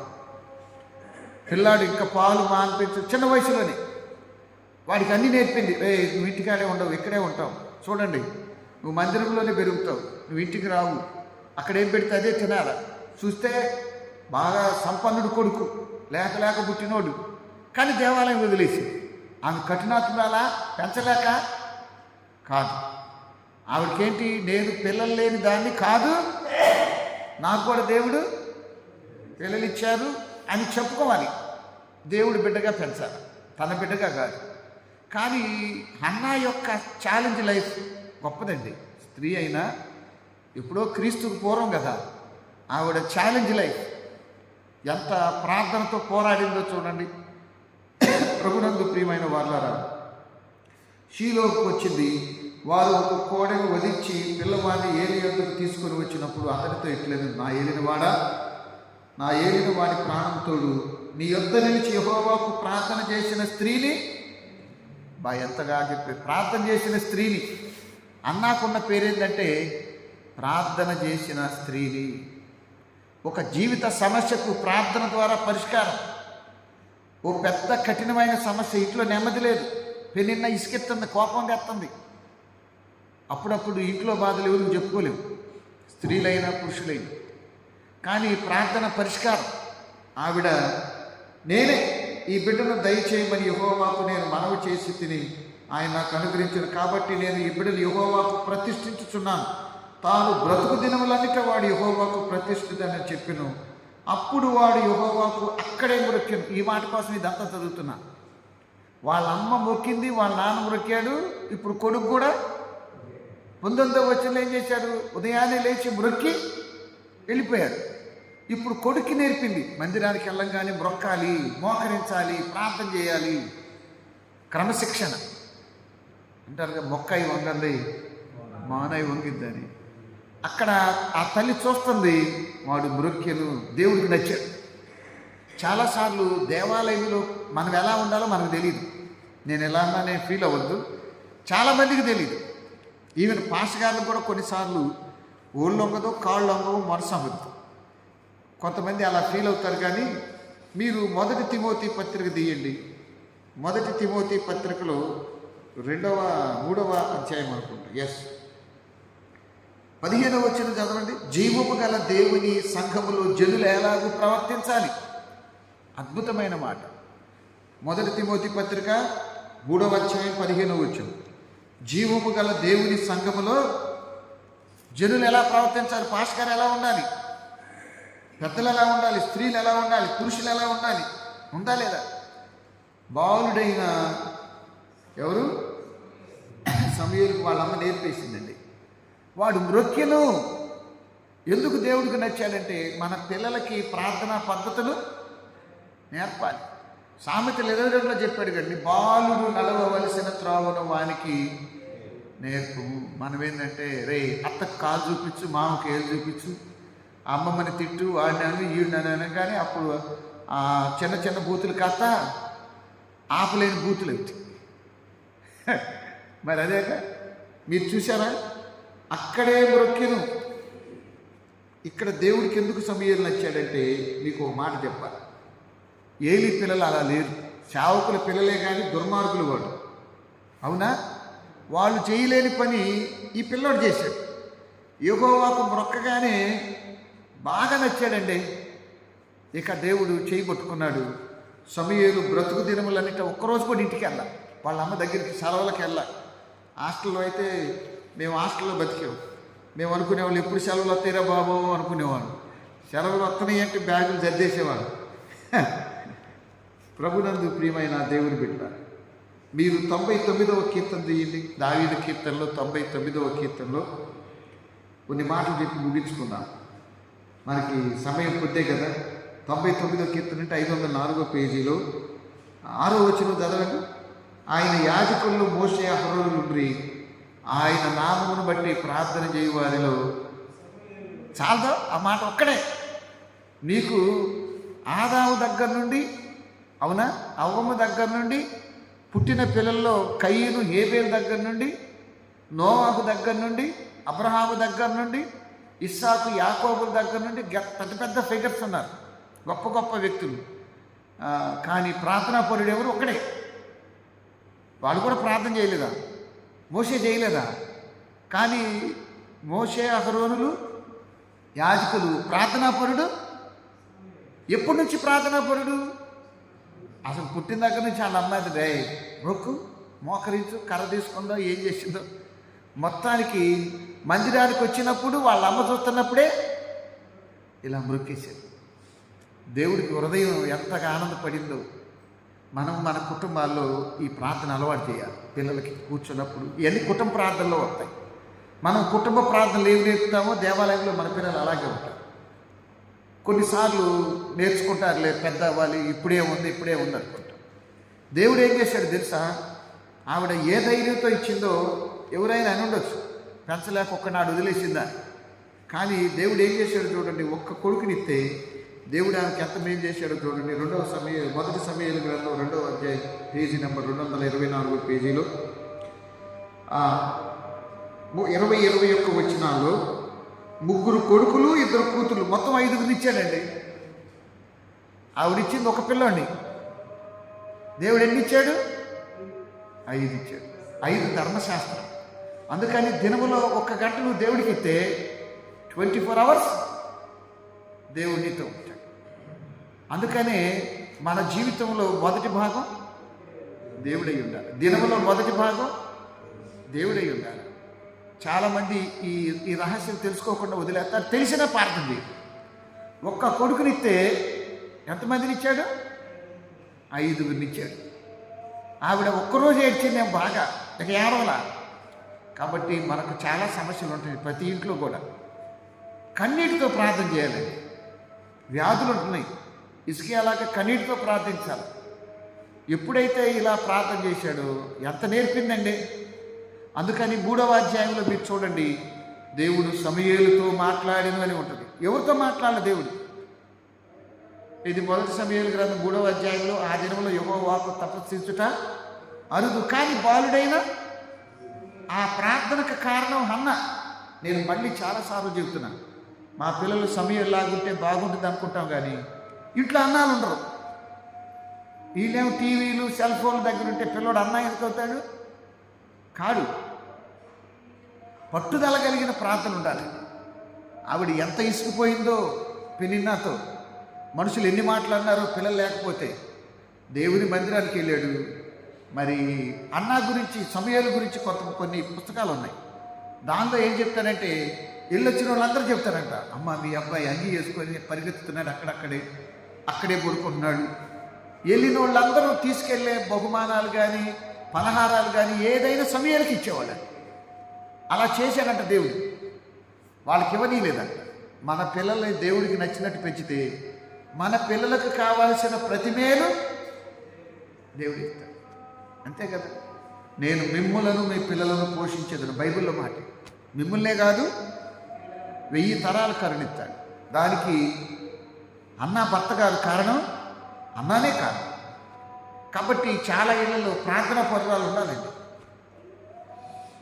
పిల్లాడు ఇంకా పాలు మాన్పించు చిన్న వయసులోనే వాడికి అన్నీ నేర్పింది. నువ్వు ఇంటికాడే ఉండవు, ఇక్కడే ఉంటావు, చూడండి నువ్వు మందిరంలోనే పెరుగుతావు, నువ్వు ఇంటికి రావు, అక్కడేం పెడితే అదే తినాలా. చూస్తే బాగా సంపన్నుడు కొడుకు, లేక పుట్టినోడు, కానీ దేవాలయం వదిలేసి. ఆమె కఠినాత్మలా పెంచలేక కాదు. ఆవిడకేంటి? నేను పిల్లలు లేని దాన్ని కాదు, నాకు కూడా దేవుడు పిల్లలు ఇచ్చారు అని చెప్పుకోవాలి. దేవుడు బిడ్డగా పెంచాలి, తన బిడ్డగా కాదు. కానీ హన్నా యొక్క ఛాలెంజ్ లైఫ్ గొప్పదండి. స్త్రీ అయినా ఎప్పుడో క్రీస్తుకు పూర్వం కదా, ఆవిడ ఛాలెంజ్ లైఫ్ ఎంత ప్రార్థనతో పోరాడిందో చూడండి. ప్రభునందు ప్రియమైన వాళ్ళారా, షీలోకి వచ్చింది. వారు ఒక కోడెను వధించి పిల్లవాడిని ఏలి యొద్దకు తీసుకొని వచ్చినప్పుడు అతనితో ఇట్లేదు, నా ఏలిన వాడి ప్రాణంతోడు నీ యొద్ద నిలిచి యెహోవాకు ప్రార్థన చేసిన స్త్రీని, ఎంతగా చెప్పి ప్రార్థన చేసిన స్త్రీని, అన్నాకున్న పేరేంటంటే ప్రార్థన చేసిన స్త్రీని. ఒక జీవిత సమస్యకు ప్రార్థన ద్వారా పరిష్కారం. ఓ పెద్ద కఠినమైన సమస్య, ఇంట్లో నెమ్మది లేదు, పెళ్ళిన్న ఇసుకెత్తుంది, కోపంగా ఎత్తుంది. అప్పుడప్పుడు ఇంట్లో బాధలు ఎవరికి చెప్పుకోలేవు, స్త్రీలైనా పురుషులైనా. కానీ ప్రార్థన పరిష్కారం. ఆవిడ నేనే ఈ బిడ్డను దయచేయమని యెహోవాకు నేను మనవి చేసి తిని ఆయన నాకు అనుగ్రహించాను కాబట్టి నేను ఈ బిడ్డను యెహోవాకు ప్రతిష్ఠించుచున్నాను. తాను బ్రతుకు దినములన్నిట వాడు యెహోవాకు ప్రతిష్ఠితని చెప్పెను. అప్పుడు వాడు యెహోవాకు అక్కడే మొక్కాను. ఈ మాట కోసం ఇదంతా చదువుతున్నా. వాళ్ళ అమ్మ మొక్కింది, వాళ్ళ నాన్న మొక్కాడు. ఇప్పుడు కొడుకు కూడా 19వ వచనంలో ఏం చేశాడు? ఉదయాన్నే లేచి మొక్కి వెళ్ళిపోయాడు. ఇప్పుడు కొడుక్కి నేర్పింది, మందిరానికి వెళ్ళంగానే మొక్కాలి, మోకరించాలి, ప్రార్థన చేయాలి, క్రమశిక్షణ అంటారుగా. మొక్కయి వంగంది మానయి వంగిద్దని. అక్కడ ఆ తల్లి చూస్తుంది, వాడు మొక్కెను, దేవుడికి నచ్చాడు. చాలాసార్లు దేవాలయంలో మనం ఎలా ఉండాలో మనకు తెలియదు. నేను ఎలా అన్నా నేను ఫీల్ అవ్వద్దు, చాలామందికి తెలియదు. ఈవెన్ పాస్ గారికి కూడా కొన్నిసార్లు ఓళ్ళు వంగదో, కాళ్ళు వంగవు, మనసు అవ్వద్దు. కొంతమంది అలా ఫీల్ అవుతారు. కానీ మీరు 1 తిమోతి పత్రిక తీయండి. 1 తిమోతి పత్రికలో 3వ అధ్యాయం అనుకుంటా, 15వ వచనం చదవండి. జీవము గల దేవుని సంఘములో జనులు ఎలాగూ ప్రవర్తించాలి. అద్భుతమైన మాట. 1 తిమోతి పత్రిక 3వ అధ్యాయం 15వ వచనం. జీవము గల దేవుని సంఘములో జనులు ఎలా ప్రవర్తించాలి, పాస్టర్ ఎలా ఉండాలి, పెద్దలు ఎలా ఉండాలి, స్త్రీలు ఎలా ఉండాలి, పురుషులు ఎలా ఉండాలి, ఉందా లేదా? బాలుడైన ఎవరు సమూయేలుకు వాళ్ళ అమ్మ నేర్పేసిందండి. వాడు మ్రొక్కెను. ఎందుకు దేవుడికి నచ్చాడంటే మన పిల్లలకి ప్రార్థనా పద్ధతులు నేర్పాలి. సామెతలు 22లో చెప్పాడు కండి, బాలుడు నడవవలసిన త్రోవను వానికి నేర్పు. మనం ఏంటంటే రే అత్తకు కాలు చూపించు, మామకి ఏళ్ళు చూపించు, అమ్మమ్మని తిట్టు, వాడిని ఈడినని. కానీ అప్పుడు ఆ చిన్న చిన్న బూతులు కాస్త ఆపలేని బూతులు అవుతాయి. మరి అదేక మీరు చూసారా? అక్కడే మొక్కెను. ఇక్కడ దేవుడికి ఎందుకు సమూయేలు నచ్చాడంటే మీకు ఒక మాట చెప్పాలి. ఏలి పిల్లలు అలా లేరు, సేవకుల పిల్లలే కానీ దుర్మార్గులు వాడు. అవునా? వాళ్ళు చేయలేని పని ఈ పిల్లోడు చేశాడు. యెహోవాకు మొక్కగానే బాగా నచ్చాడండి. ఇక దేవుడు చేయి పట్టుకున్నాడు. సమూయేలు బ్రతుకు దినములన్నిట ఒక్కరోజు కూడా ఇంటికి వెళ్ళా, వాళ్ళ అమ్మ దగ్గరికి సెలవులకు వెళ్ళా. హాస్టల్లో అయితే మేము హాస్టల్లో బతికాము. మేము అనుకునేవాళ్ళు ఎప్పుడు సెలవులు వస్తాయిరా బాబు అనుకునేవాడు. సెలవులు వస్తున్నాయి అంటే బ్యాగులు సర్దేసేవాడు. ప్రభునందు ప్రియమైన దేవుని బిడ్డ, మీరు 99వ కీర్తన తీయండి. దావీదు కీర్తనలో 99వ కీర్తనలో కొన్ని మాటలు చెప్పి ముగించుకుందాం. మనకి సమయం కొద్దే కదా. 99వ కీర్తన అంటే 504వ పేజీలో 6వ వచనం చదవండి. ఆయన యాజకుల్లో మోషే అహరోనులు ఉండ్రి, ఆయన నామమును బట్టి ప్రార్థన చేయు వారిలో. చాలదా ఆ మాట ఒక్కడే? నీకు ఆదాము దగ్గర నుండి, అవునా, అవ్వమ్మ దగ్గర నుండి, పుట్టిన పిల్లల్లో కయ్యను హేబేలు దగ్గర నుండి, నోవాహు దగ్గర నుండి, అబ్రహాము దగ్గర నుండి, ఇస్సాకు యాకోబుల దగ్గర నుండి పెద్ద పెద్ద ఫిగర్స్ ఉన్నారు, గొప్ప గొప్ప వ్యక్తులు. కానీ ప్రార్థనా పరుడు ఎవరు? ఒక్కడే. వాళ్ళు కూడా ప్రార్థన చేయలేదా? మోషే చేయలేదా? కానీ మోషే అహరోనులు యాజకులు. ప్రార్థనా పరుడు ఎప్పటి నుంచి ప్రార్థనా పరుడు? అసలు పుట్టిన దగ్గర నుంచి వాళ్ళ అమ్మాయి రే మొక్కు, మోకరించు, కర్ర తీసుకుందో ఏం చేసిందో. మొత్తానికి మందిరానికి వచ్చినప్పుడు వాళ్ళ అమ్మ చూస్తున్నప్పుడే ఇలా మొక్కేశారు. దేవుడికి హృదయం ఎంతగా ఆనందపడిందో. మనం మన కుటుంబాల్లో ఈ ప్రార్థన అలవాటు చేయాలి. పిల్లలకి కూర్చున్నప్పుడు ఇవన్నీ కుటుంబ ప్రార్థనలో వస్తాయి. మనం కుటుంబ ప్రార్థనలు ఏమి నేర్పుతామో దేవాలయంలో మన పిల్లలు అలాగే ఉంటారు. కొన్నిసార్లు నేర్చుకుంటారులే, పెద్ద అవ్వాలి, ఇప్పుడే ఉంది అనుకుంటాం. దేవుడు ఏం చేశాడు తెలుసా? ఆవిడ ఏ ధైర్యంతో ఇచ్చిందో ఎవరైనా అని ఉండొచ్చు, పెంచలేక ఒక్కనాడు వదిలేసిందా. కానీ దేవుడు ఏం చేశాడు చూడండి, ఒక్క కొడుకునిస్తే దేవుడు ఆమెకి ఎంత మేలు చేశాడో చూడండి. మొదటి సమయాల గ్రంథం 2వ అధ్యాయం పేజీ నెంబర్ 224 పేజీలో 20-21 వచనాల్లో 3 కొడుకులు 2 కూతురు, మొత్తం 5 ఇచ్చాడండి. ఆవిడిచ్చింది ఒక పిల్లోని, దేవుడు ఎన్ని ఇచ్చాడు? 5 ఇచ్చాడు. 5 ధర్మశాస్త్రం. అందుకని దినములో 1 గంట నువ్వు దేవుడికి ఇస్తే 24 hours దేవుడితో ఉంటాడు. అందుకనే మన జీవితంలో మొదటి భాగం దేవుడై ఉండాలి. దినములో మొదటి భాగం దేవుడై ఉండాలి. చాలామంది ఈ రహస్యం తెలుసుకోకుండా వదిలేస్తారు, తెలిసినా ప్రార్థన చేయరు. 1 కొడుకునిస్తే ఎంతమందిని ఇచ్చాడు? 5 ఇచ్చాడు. ఆవిడ ఒక్కరోజు ఏడ్చిందేం బాగా, ఇక ఏడవలా. కాబట్టి మనకు చాలా సమస్యలు ఉంటాయి ప్రతి ఇంట్లో కూడా. కన్నీటితో ప్రార్థన చేయాలండి. వ్యాధులు ఉంటున్నాయి, హిజ్కియాలాగా కన్నీటితో ప్రార్థించాలి. ఎప్పుడైతే ఇలా ప్రార్థన చేశాడో ఎంత నేర్పిందండి. అందుకని 3వ అధ్యాయంలో మీరు చూడండి, దేవుడు సమూయేలుతో మాట్లాడను అని ఉంటుంది. ఎవరితో మాట్లాడాలి దేవుడు? ఇది మొదటి సమూయేలు గ్రంథం 3వ అధ్యాయంలో, ఆ దినంలో యెహోవా వాక్కు తపస్సించుట అరుదు, కానీ బాలుడైన ఆ ప్రార్థనకు కారణం హన్న. నేను మళ్ళీ చాలాసార్లు చెబుతున్నాను, మా పిల్లలు సమూయేలులాగుంటే బాగుంటుంది అనుకుంటాం, కానీ ఇంట్లో అన్నాలు ఉండరు. వీళ్ళేమో టీవీలు సెల్ ఫోన్ల దగ్గర ఉంటే పిల్లడు అన్న ఎందుకు అవుతాడు? కాడు. పట్టుదల కలిగిన ప్రార్థన ఉండాలి. ఆవిడ ఎంత ఇసుకుపోయిందో పెనిన్నాతో. మనుషులు ఎన్ని మాట్లాడినారో పిల్లలు లేకపోతే. దేవుని మందిరానికి వెళ్ళాడు. మరి అన్నా గురించి, సమూయేలు గురించి కొన్ని పుస్తకాలు ఉన్నాయి. దానిలో ఏం చెప్తారంటే, వెళ్ళొచ్చిన వాళ్ళందరూ చెప్తారంట, అమ్మ మీ అబ్బాయి అంగీ వేసుకొని పరిగెత్తుతున్నాడు, అక్కడే పడుకుంటున్నాడు. వెళ్ళిన వాళ్ళందరూ తీసుకెళ్లే బహుమానాలు కానీ పలహారాలు కానీ ఏదైనా సమూయేలుకి ఇచ్చేవాళ్ళంట. అలా చేశాడంట దేవుడు. వాళ్ళకి ఇవ్వనీయలేదంట. మన పిల్లల్ని దేవుడికి నచ్చినట్టు పెంచితే మన పిల్లలకు కావాల్సిన ప్రతి మేలు దేవుడు ఇస్తాడు. అంతే కదా. నేను మిమ్ములను మీ పిల్లలను పోషించేదను, బైబిల్లో మాట. మిమ్మల్నే కాదు 1000 తరాలు కరుణిస్తాడు. దానికి అన్న భర్త గారు కారణం, అన్నానే కారణం. కాబట్టి చాలా ఇళ్లలో ప్రార్థనా పరురాలు ఉండాలండి.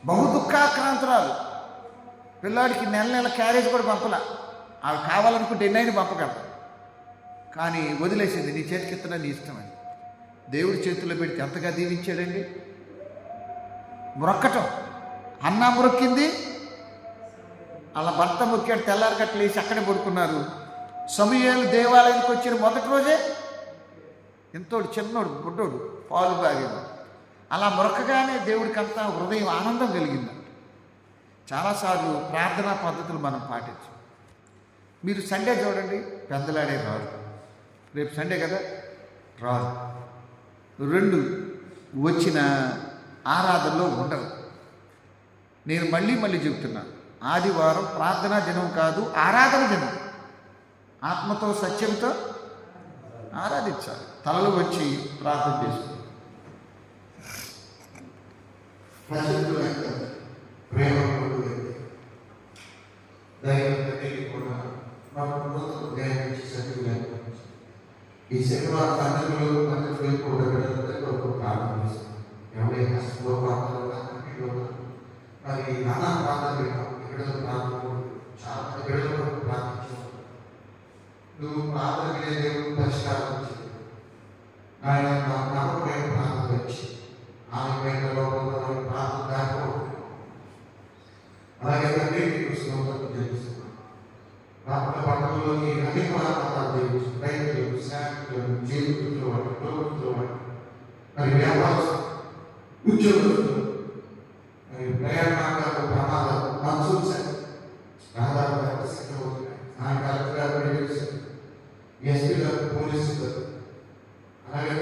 బహు దుఃఖాక్రాంతురాలు, పిల్లాడికి నెల క్యారేజ్ కూడా పంపలా. అవి కావాలనుకుంటే ఎన్నైనా పంపగలరు, కానీ వదిలేసింది. నీ చేతికి ఇస్తున్నా, నీ ఇష్టమని. దేవుడి చేతుల్లో పెడితే ఎంతగా దీవించాడండి. మొక్కటం, అన్న మొక్కింది, అలా భర్త మొక్కాడు. తెల్లారి గట్లేసి అక్కడే పడుకున్నారు. సమూయేలు దేవాలయానికి వచ్చిన మొదటి రోజే ఎంతోడు, చిన్నోడు, బుడ్డోడు, పాలు తాగాడు. అలా మొరకగానే దేవుడికి అంతా హృదయం ఆనందం కలిగింది. చాలాసార్లు ప్రార్థనా పద్ధతులు మనం పాటించాం. మీరు సండే చూడండి, పెద్దలాడే రాదు. రేపు సండే కదా, రాదు. 2 వచ్చిన ఆరాధనలో ఉండరు. నేను మళ్ళీ చెబుతున్నాను, ఆదివారం ప్రార్థనా దినం కాదు, ఆరాధన దినం. ఆత్మతో సత్యంతో ఆరాధించాలి. తలలు వచ్చి ప్రార్థన చేసుకోవాలి. ఈ శనివారం పండుగలు కూడా ప్రార్థన చేస్తాం. ఎవరైనా మరి నానా ప్రార్థన బిడ్డలు ప్రార్థన, చాలా మంది బిడ్డలు ప్రార్థించారు. నువ్వు ప్రార్థన దేవుడు పరిష్కారం వచ్చి ఆయన నమ్మకమైన ప్రార్థన వచ్చి ఆమె లోపల ప్రార్థన దాటిపోతుంది. అలాగే మీకు స్తోత్రం చేస్తున్నాను. రాష్ట్ర పట్టణంలోని అన్ని ప్రాంతాలు చేయవచ్చు. రైతులు, శాఖలు, జీవితంలో వాటి, ప్రభుత్వంలో వాటి, మరి వ్యాపారస్తులు, ఉద్యోగులు, మరి ప్రయాణాలు, ప్రమాదాలు, మన్సూన్స్ రహదారులు సిద్ధమవుతున్నాయి. ఆయన కలెక్టర్ గారు, ఎస్పీ గారు, పోలీసులు, అలాగే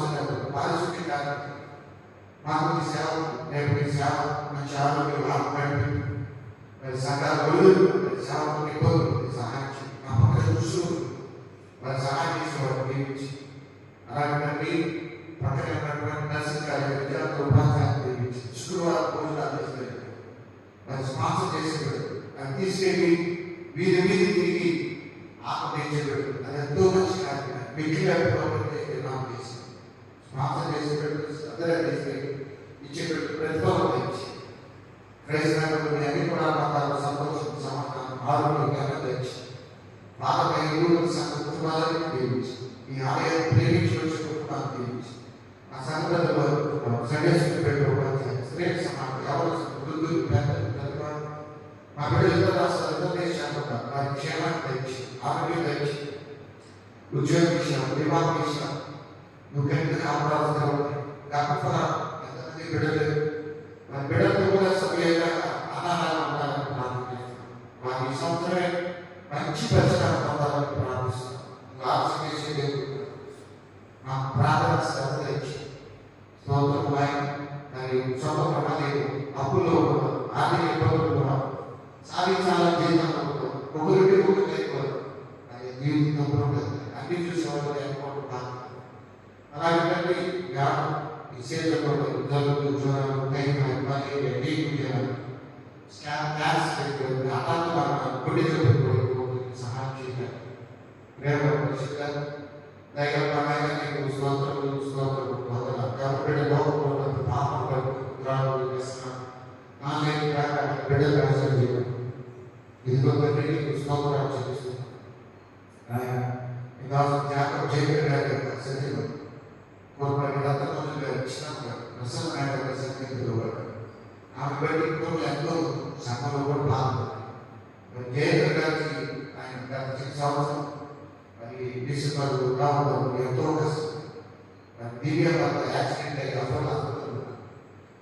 అవసరం పారిశుద్ధ్య కార్మికులు మాకు ఈ సేవ రేపు ఈ సేవ మంచి ఆరోగ్యం ఆత్మహత్య మరి సంఘాలు సేవకు ఇబ్బందులు సహాయం చేయండి. మా పక్కన చూస్తూ వారి సహాయం చేసి వారు దీవించి అలాగే పక్కన ఉన్నటువంటి నర్సింగ్ కాలేజ్ విద్యార్థులు ఉపాధ్యాయులు దీవించి శుక్రవారం భోజనాలు చేసి మరి స్పాన్సర్ చేసేవాడు అది తీసుకెళ్ళి వీధి వీధి తిరిగి ఆత్మహత్యడు అది ఎంతో మంచి కార్యక్రమం వ్యక్తిగత నాకు చేసి స్పాన్సర్ చేసేటట్టు అందరూ తీసుకెళ్ళి ఇచ్చేటట్టు ప్రతిఫలం ఇచ్చి క్రైస్తవులు అన్ని కూడా మాకు సంతోషం సమాధానం ఆరోగ్యంగా తెచ్చి బాధపై కుటుంబాలను దీవించి ఈ ఆలయం ప్రేమించి వచ్చే కుటుంబాన్ని దీవించి ఆ సందర్భంలో సందేశం పెట్టే శ్రేష్ఠ సమాజం ఎవరు వృద్ధులు పెద్దలు పెద్దవారు మా బిడ్డలు ఇతర రాష్ట్రాలు ఇతర దేశాలు వారి క్షేమాన్ని తెచ్చి ఆరోగ్యం తెచ్చి ఉద్యోగ విషయం వివాహ విషయం నువ్వు కనుక కాపాడాల్సిన గొప్ప ఎంతమంది బిడ్డలు మన బిడ్డలతో కూడా సమయంగా అనాథాలు ఉండాలని ప్రార్థిస్తున్నాం. వారి ఈ సంవత్సరమే మంచి పరిష్కారం పొందాలని ప్రార్థిస్తున్నాం. ఆలోచన చేసే మా ప్రార్థన శ్రద్ధ ఇచ్చి స్తోత్రం మరి సొంత ప్రమాదేవి అప్పుల్లో ఆర్థిక ఇబ్బందులు సాధించాలని జీవితంలో ఒకరికి ఒకరు లేకపోవడం అది జీవితంలో అన్ని చూసేవాళ్ళు లేకపోవడం అలాగే జ్ఞానం ఈ సేవలో జలుబు జ్వరం మలేరియా డెంగ్యూ జ్వరం క్యాన్సర్ గుండె జబ్బులు సహాయం చేయాలి. ప్రేమ దైవ స్తోత్రములు స్తోత్రములు బిడ్డ లోపల పాపం బిడ్డలు రాశారు జీవనం ఇదిగో స్తోత్రాలు చేస్తున్నాం. జాగ్రత్త చేయగలిగారు సత్యం కోల్పోయిన రత్నమందులు ఇచ్చినాక ప్రసన్న సంగీతంలో ఆమె బట్టి కోర్లు ఎంతో సంఘంలో కూడా బాగుంటుంది. జయేంద్ర గారికి ఆయన గత 6 సంవత్సరం మరి డిసెంబర్ రావడం ఎంతో కష్టం. దివ్య యాక్సిడెంట్ అయ్యి అవ్వాలి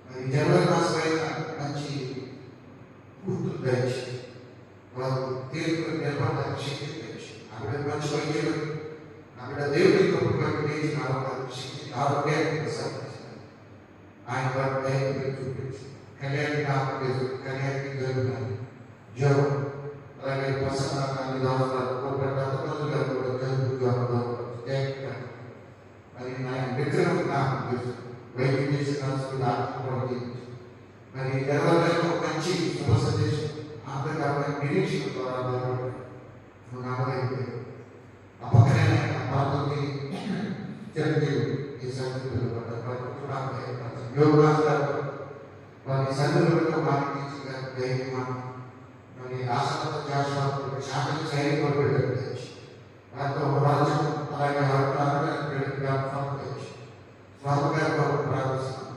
మరి జనవరి మాసం అయినా మంచి గుర్తులు తెచ్చి వారు తీర్పు నిలబడడానికి శక్తి తెచ్చి అక్కడ మంచి వైద్యులు అక్కడ దేవుడి శక్తి ఆరోగ్యాన్ని ప్రసాదించారు. ఆయన వారి దైవం చూపించి కళ్యాణి కళ్యాణి జరుగుతారు జోగం అలాగే ప్రసన్నాన్ని మరి విగ్రహం నాకు వైద్యం చేసిన మరి ఎవరికైనా మంచి శుభ సందేశం అంతేకాకుండా నిరీక్షణ ద్వారా నామలైపోయారు. ఆ పక్కనే ప్రాంతానికి జరిగే ఈ సంగతులు వారి సన్నిధులతో మాట్లాడించిన ధైర్యం మరి ఆసనత జాషువా శాంతి సైనికులు పెట్టారు. వారితో రాజ్యం అలాగే స్వాతంత్ర ప్రారంభిస్తాం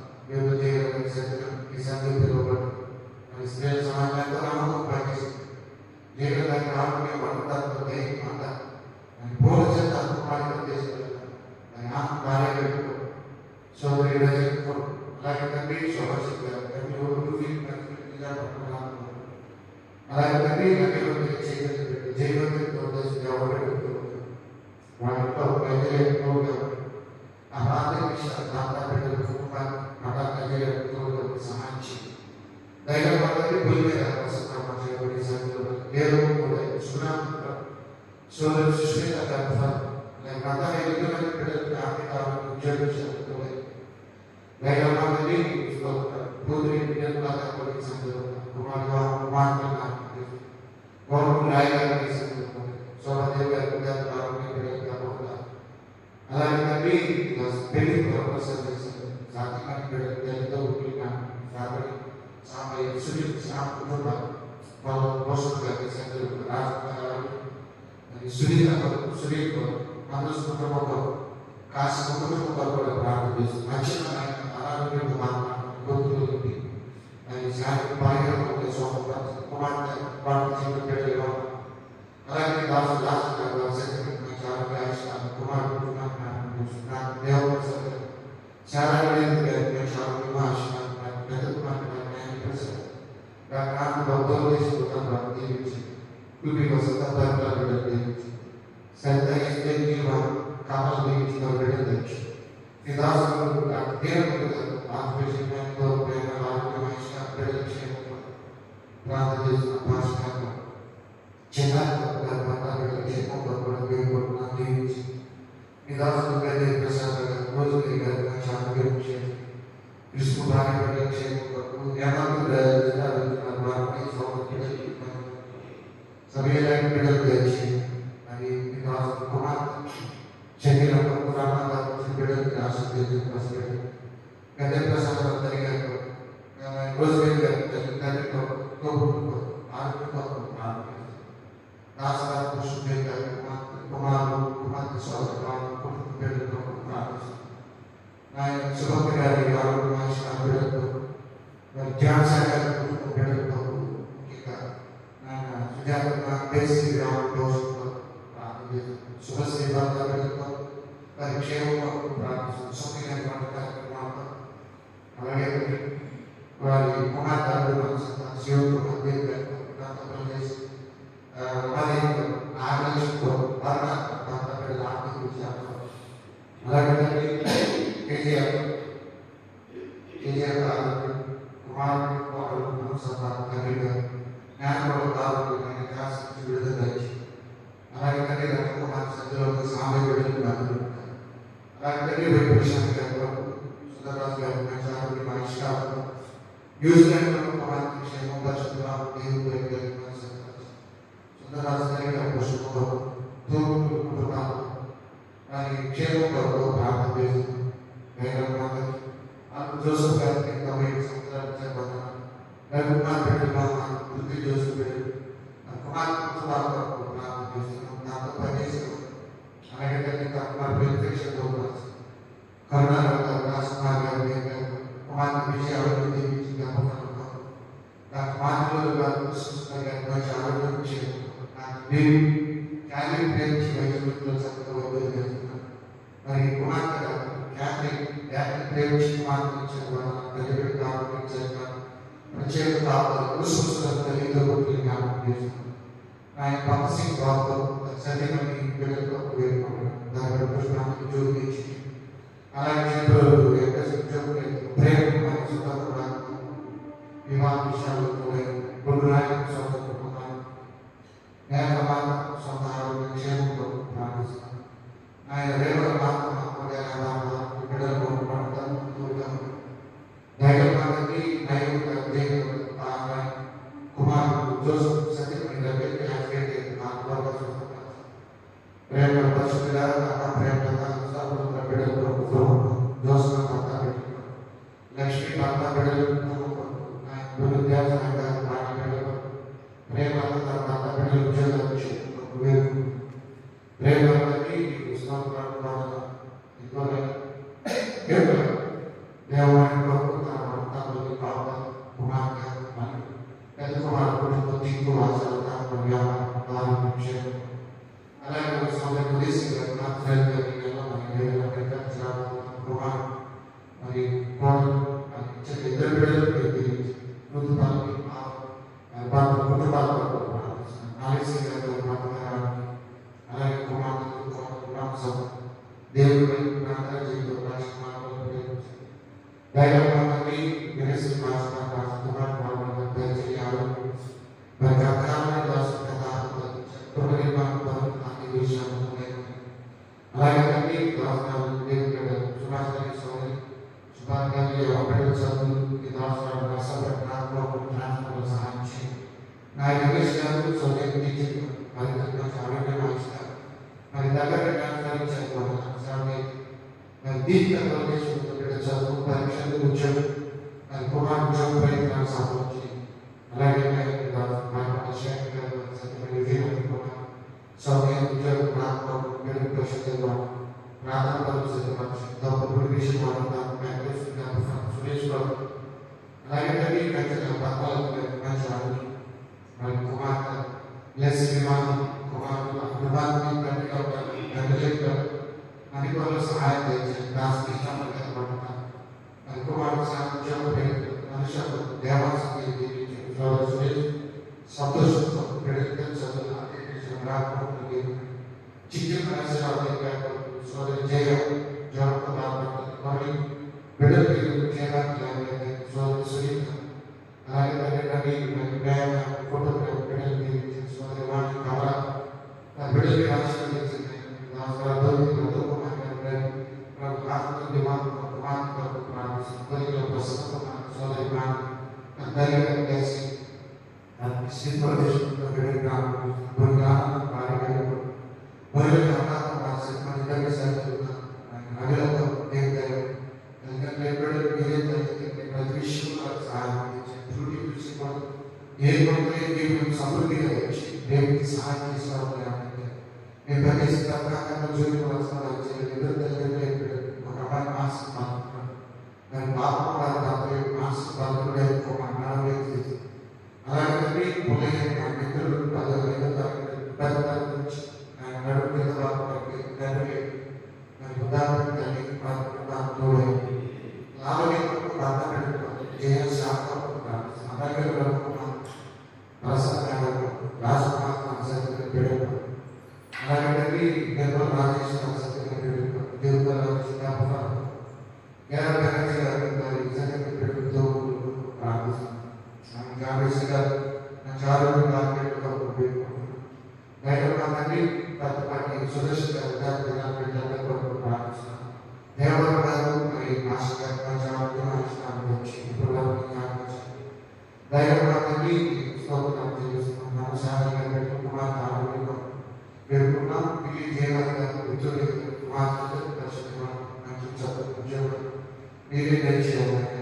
ఈ సంగతులు మరి స్త్రీ సమాజంలో నమ్మకం పాటిస్తుంది. జీవితానికి ఆరోగ్యం పడతారు ధైర్యం అంటారు పూర్ణ చేత అనుకున్నాడు చేసుకుంటారు. మరి ఆత్మ భార్య పెట్టుకో సోదరి రజకు అలాగే తండ్రి సోదరు అలాగే తండ్రి జైవంతుడితో వాళ్ళతో ఆ ప్రాంతీయ విషయాలు దాంతా బిడ్డలు కుటుంబాన్ని మఠాన్ని సహాయం చేయాలి. దైవ పద్ధతి భూమి చేయబడి దేవుడు కూడా సోదరు సుష్మిత మత బిడ్డలకు ఆర్థిక ఉద్యోగ దైవమంది కూతురి బిడ్డలు కుమార్తె గౌరవం రాయగారి సోమదేవి గారి అలాగే తండ్రి పెళ్లి ప్రొఫెసర్ చేశారు. సాధికారి బిడ్డలతో కాబట్టి సామయ్య కుటుంబం పోషణ సునీత సునీల్ మనసు కుటుంబంలో కాశీ కుటుంబంతో కూడా ప్రార్థన చేస్తుంది. మంచిగా అనారోగ్యంతో గొంతులు ఆయన శాంతి బాగా సోమవారం కుమార్తె ప్రార్థన అలాగే దాసు కుమారుడు చాలా ఈ దాసులు దేవుడు ఆత్మీయంతో ప్రేమ ఆరోగ్యమైన ప్రజలు ప్రార్థన చేసిన భాషను చిన్న ఈ దాసులు గదే ప్రసాద్ రోజు చాలా విష్ణు భార్య सभी लाइन मिडल बैच आणि विकास कुमार चेन्नई लोक पुराना का मिडल क्लास के पास है कदे प्रसाद तरीका रोज में करते तो आर्ट को रास्ता कुछ में कुमार कुमार के साथ काम को मिडल को प्राप्त ना सुबह के लिए यारों को मास्टर मिडल को ज्ञान से को मिडल को basic ground dose sudah sebar dari itu dari cewek praktis something yang kita lakukan kalau itu dari pengajar dengan stasiun kemudian kita terus hari ada cukup banyak kata berlatih bisa lagi kerja kemarin kalau sempat kerja yang kalau tahu అలాగే కుమార్ సందులో సాంబయ్య గారు అలాగే వైపుషాన్ గారు సుందరరాజు గారు మా ఇష్టాలు న్యూజిలాండ్లో కుమార్ క్షేమం పరిశుద్ధరావు దేవుడు సుందరరాజు గారి పుష్పంలో తూర్పు కుటుంబాలు వారి క్షేమం కొరకు ప్రార్థన చేస్తున్నారు జోసఫ్ గారికి 90 సంవత్సరాలు చెప్పారు రఘునాథ్ రెడ్డి వృద్ధి జోసఫ్ కుమార్ కుటుంబాలు नातो प्रदेश అలాగే కనుక మన ప్రత్యక్షతో కర్ణాటక రాష్ట్రాల కుమార్ విషయాలు దేవించిన కుమారులు సుస్థిరంగా చాలా నేను క్యాథలిక్ బ్రాంచ్ వైద్యులతో చదువుతూ మరి కుమార్తె క్యాథలిక్ బ్రాంచ్ కుమార్తె చదువు ప్రత్యేక కావాలి సుస్థిరంగా ఆయన పాసింగ్ బాబు సరిగ్గా పిల్లలతో దాని పుష్పానికి జోడించి అలాగే ప్రేమ వివాహ విషయాలు గురురాజు సొంతకున్నాను నేతమాత సొంత ఆరోగ్య క్షేమంలో ప్రారంభిస్తాను ఆయన రేవల బిడ్డలు దైవమాతకి కుమారుడు జోసఫ్ సత్యమణి దగ్గరికి ప్రేమ పరిశుద్ధ ప్రేమ బిడ్డలు జోసఫ్ భర్త బిడ్డలు లక్ష్మీ భర్త బిడ్డలు ప్రేమ భర్త బిడ్డలు ఉద్యోగాలు ప్రేమ దేవాలయం కొరకు తన భర్తలు పాప కుమార్తె పెద్ద కుమారుడు తీర్పు వాసాలు అలాగే సమయం ఉదేశం మరి ఇద్దరు బిడ్డలు కుటుంబాలు అలాగే కుమార్తె దేవుడి ప్రాంతాల జీవితం దైవమాతకి విరసి మరి అలాగే నా యుగేశ్వరు సోదరి మరి దగ్గర దీర్ఘకాలం చదువు పరీక్షలు కూర్చొని మరి కుమార్ ప్రయత్నాలు సాధించి అలాగే సౌమ్య ఉద్యోగం ప్రాంతంలో ప్రార్థన పరులు విషయం సురేష్ బాబు అలాగే మరి కుమార్తె ప్లస్ విమానం కుమారుడు అభిమాని అనికోలు సహాయం చేసి దానికి మరి కుమారుడు సాధ్యం మనుషు దేవాలయం సురేష్ సంతోషంతో చికెన్ సోదరి జయ జ్వరంతో బాధపడుతుంది మరి బిడ్డలు చేయడానికి సోదరి సునీత అలాగే రవి ఫోటోగ్రాఫ్ బిడ్డలు దీవించి సోదరి వాటి కవర బిడ్డలు ఆశీర్వదించండి సమృద్ధిగా వచ్చి దేవుడికి సహాయం తీసుకోవాలి. నేను ప్రతి సందర్భంగా జూలికి వస్తాను ఒక అమ్మాయి మాస్క్ మాట్లాడుతున్నాను దాని పాప మాస్క్ బాధపడే ఒక అమ్మాయి అలాగే మొదలైన మిత్రులు పెద్ద నుంచి ఆయన నడుపు మీద బాధపడి తండ్రి మరి ఉదాహరణ తల్లి తోడే లాభం బాధపడి జయ శాఖ అలాగే అలాగే నిర్మల రాజేష్ మీరే దయచేయాలని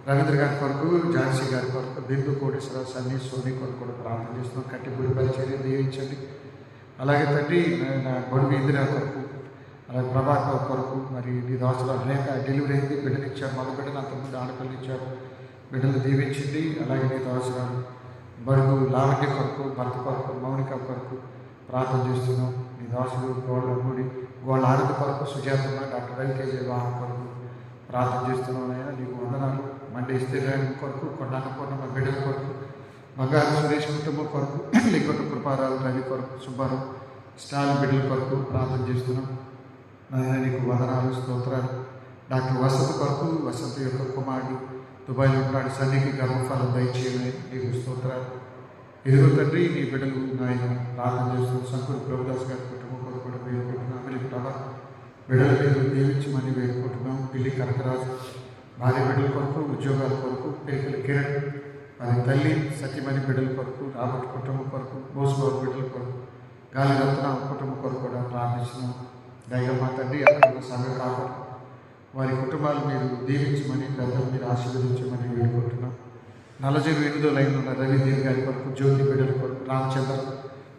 రవీంద్ర గారి కొరకు, ఝాన్సీ గారి కొరకు, బిందు కోటేశ్వర సన్ని సోని కొరకు కూడా ప్రార్థన చేస్తున్నాం. కట్టి గుడి పరిచర్య దీవించండి. అలాగే తండ్రి నా గొడుగు ఇందిరా కొరకు, అలాగే ప్రభాకర్ కొరకు, మరి నీ దోసలో అనేక డెలివరీ అయింది, బిడ్డనిచ్చారు, మగ బిడ్డను అంతకుముందు ఆడపిల్లలు ఇచ్చారు, బిడ్డలు దీవించింది. అలాగే నీ దోసలో బడుగు లావణ్య కొరకు, భర్త కొరకు, మౌనిక కొరకు ప్రార్థన చేస్తున్నాం. నీ దాసుడు గోళ్ళ ఆనంద కొరకు సుజాతమ్మ డాక్టర్ రవితేజ వివాహం కొరకు ప్రార్థన చేస్తున్నాం అయినా నీకు వందనాలు. మండే స్థిరాన్ని కొరకు కొండాన్నపూర్ణమ్మ బిడ్డల కొరకు బంగారు సురేష్ కుటుంబం కొరకు లింగొట్ట కృపారావు రవి కొరకు సుబ్బారావు స్టాలిన్ బిడ్డల కొరకు ప్రార్థన చేస్తున్నాం నాయన. నీకు వందనాలు స్తోత్రాలు. డాక్టర్ వసంత్ కొరకు వసంత్ యొక్క కుమారుడు దుబాయ్లో ఉన్నాడు, సన్నికి గర్భఫలం దయచేయమని నీకు స్తోత్రాలు. ఇదిగో తండ్రి నీ బిడ్డలు నాయన ప్రార్థన చేస్తూ సంకుడు ప్రభుదాస్ గారి కుటుంబం కొరకు కూడా వేడుకుంటున్నాం. అమలి ప్రభా బిడ్డల పేరు దీవించమని వేడుకుంటున్నాం. పిల్లి కనకరాజు భార్య బిడ్డల కొరకు ఉద్యోగాల కొరకు పిలికల కిరణ్ వారి తల్లి సతీమణి బిడ్డల కొరకు రాబర్ట్ కుటుంబం కొరకు బోసుబాబు బిడ్డల కొరకు గాలి రత్న కుటుంబం కొరకు కూడా ప్రార్థిస్తున్నాం. దైవ మా తండ్రి అక్కడ సంఘ కాపాడు వారి కుటుంబాలు మీరు దీవించమని పెద్దలు మీరు ఆశీర్వదించమని వేడుకుంటున్నాం. నల్లజేరు 8వ లైన్ ఉన్న రవి దేవి గారి కొరకు జ్యోతి బిడ్డల కొరకు రామచంద్ర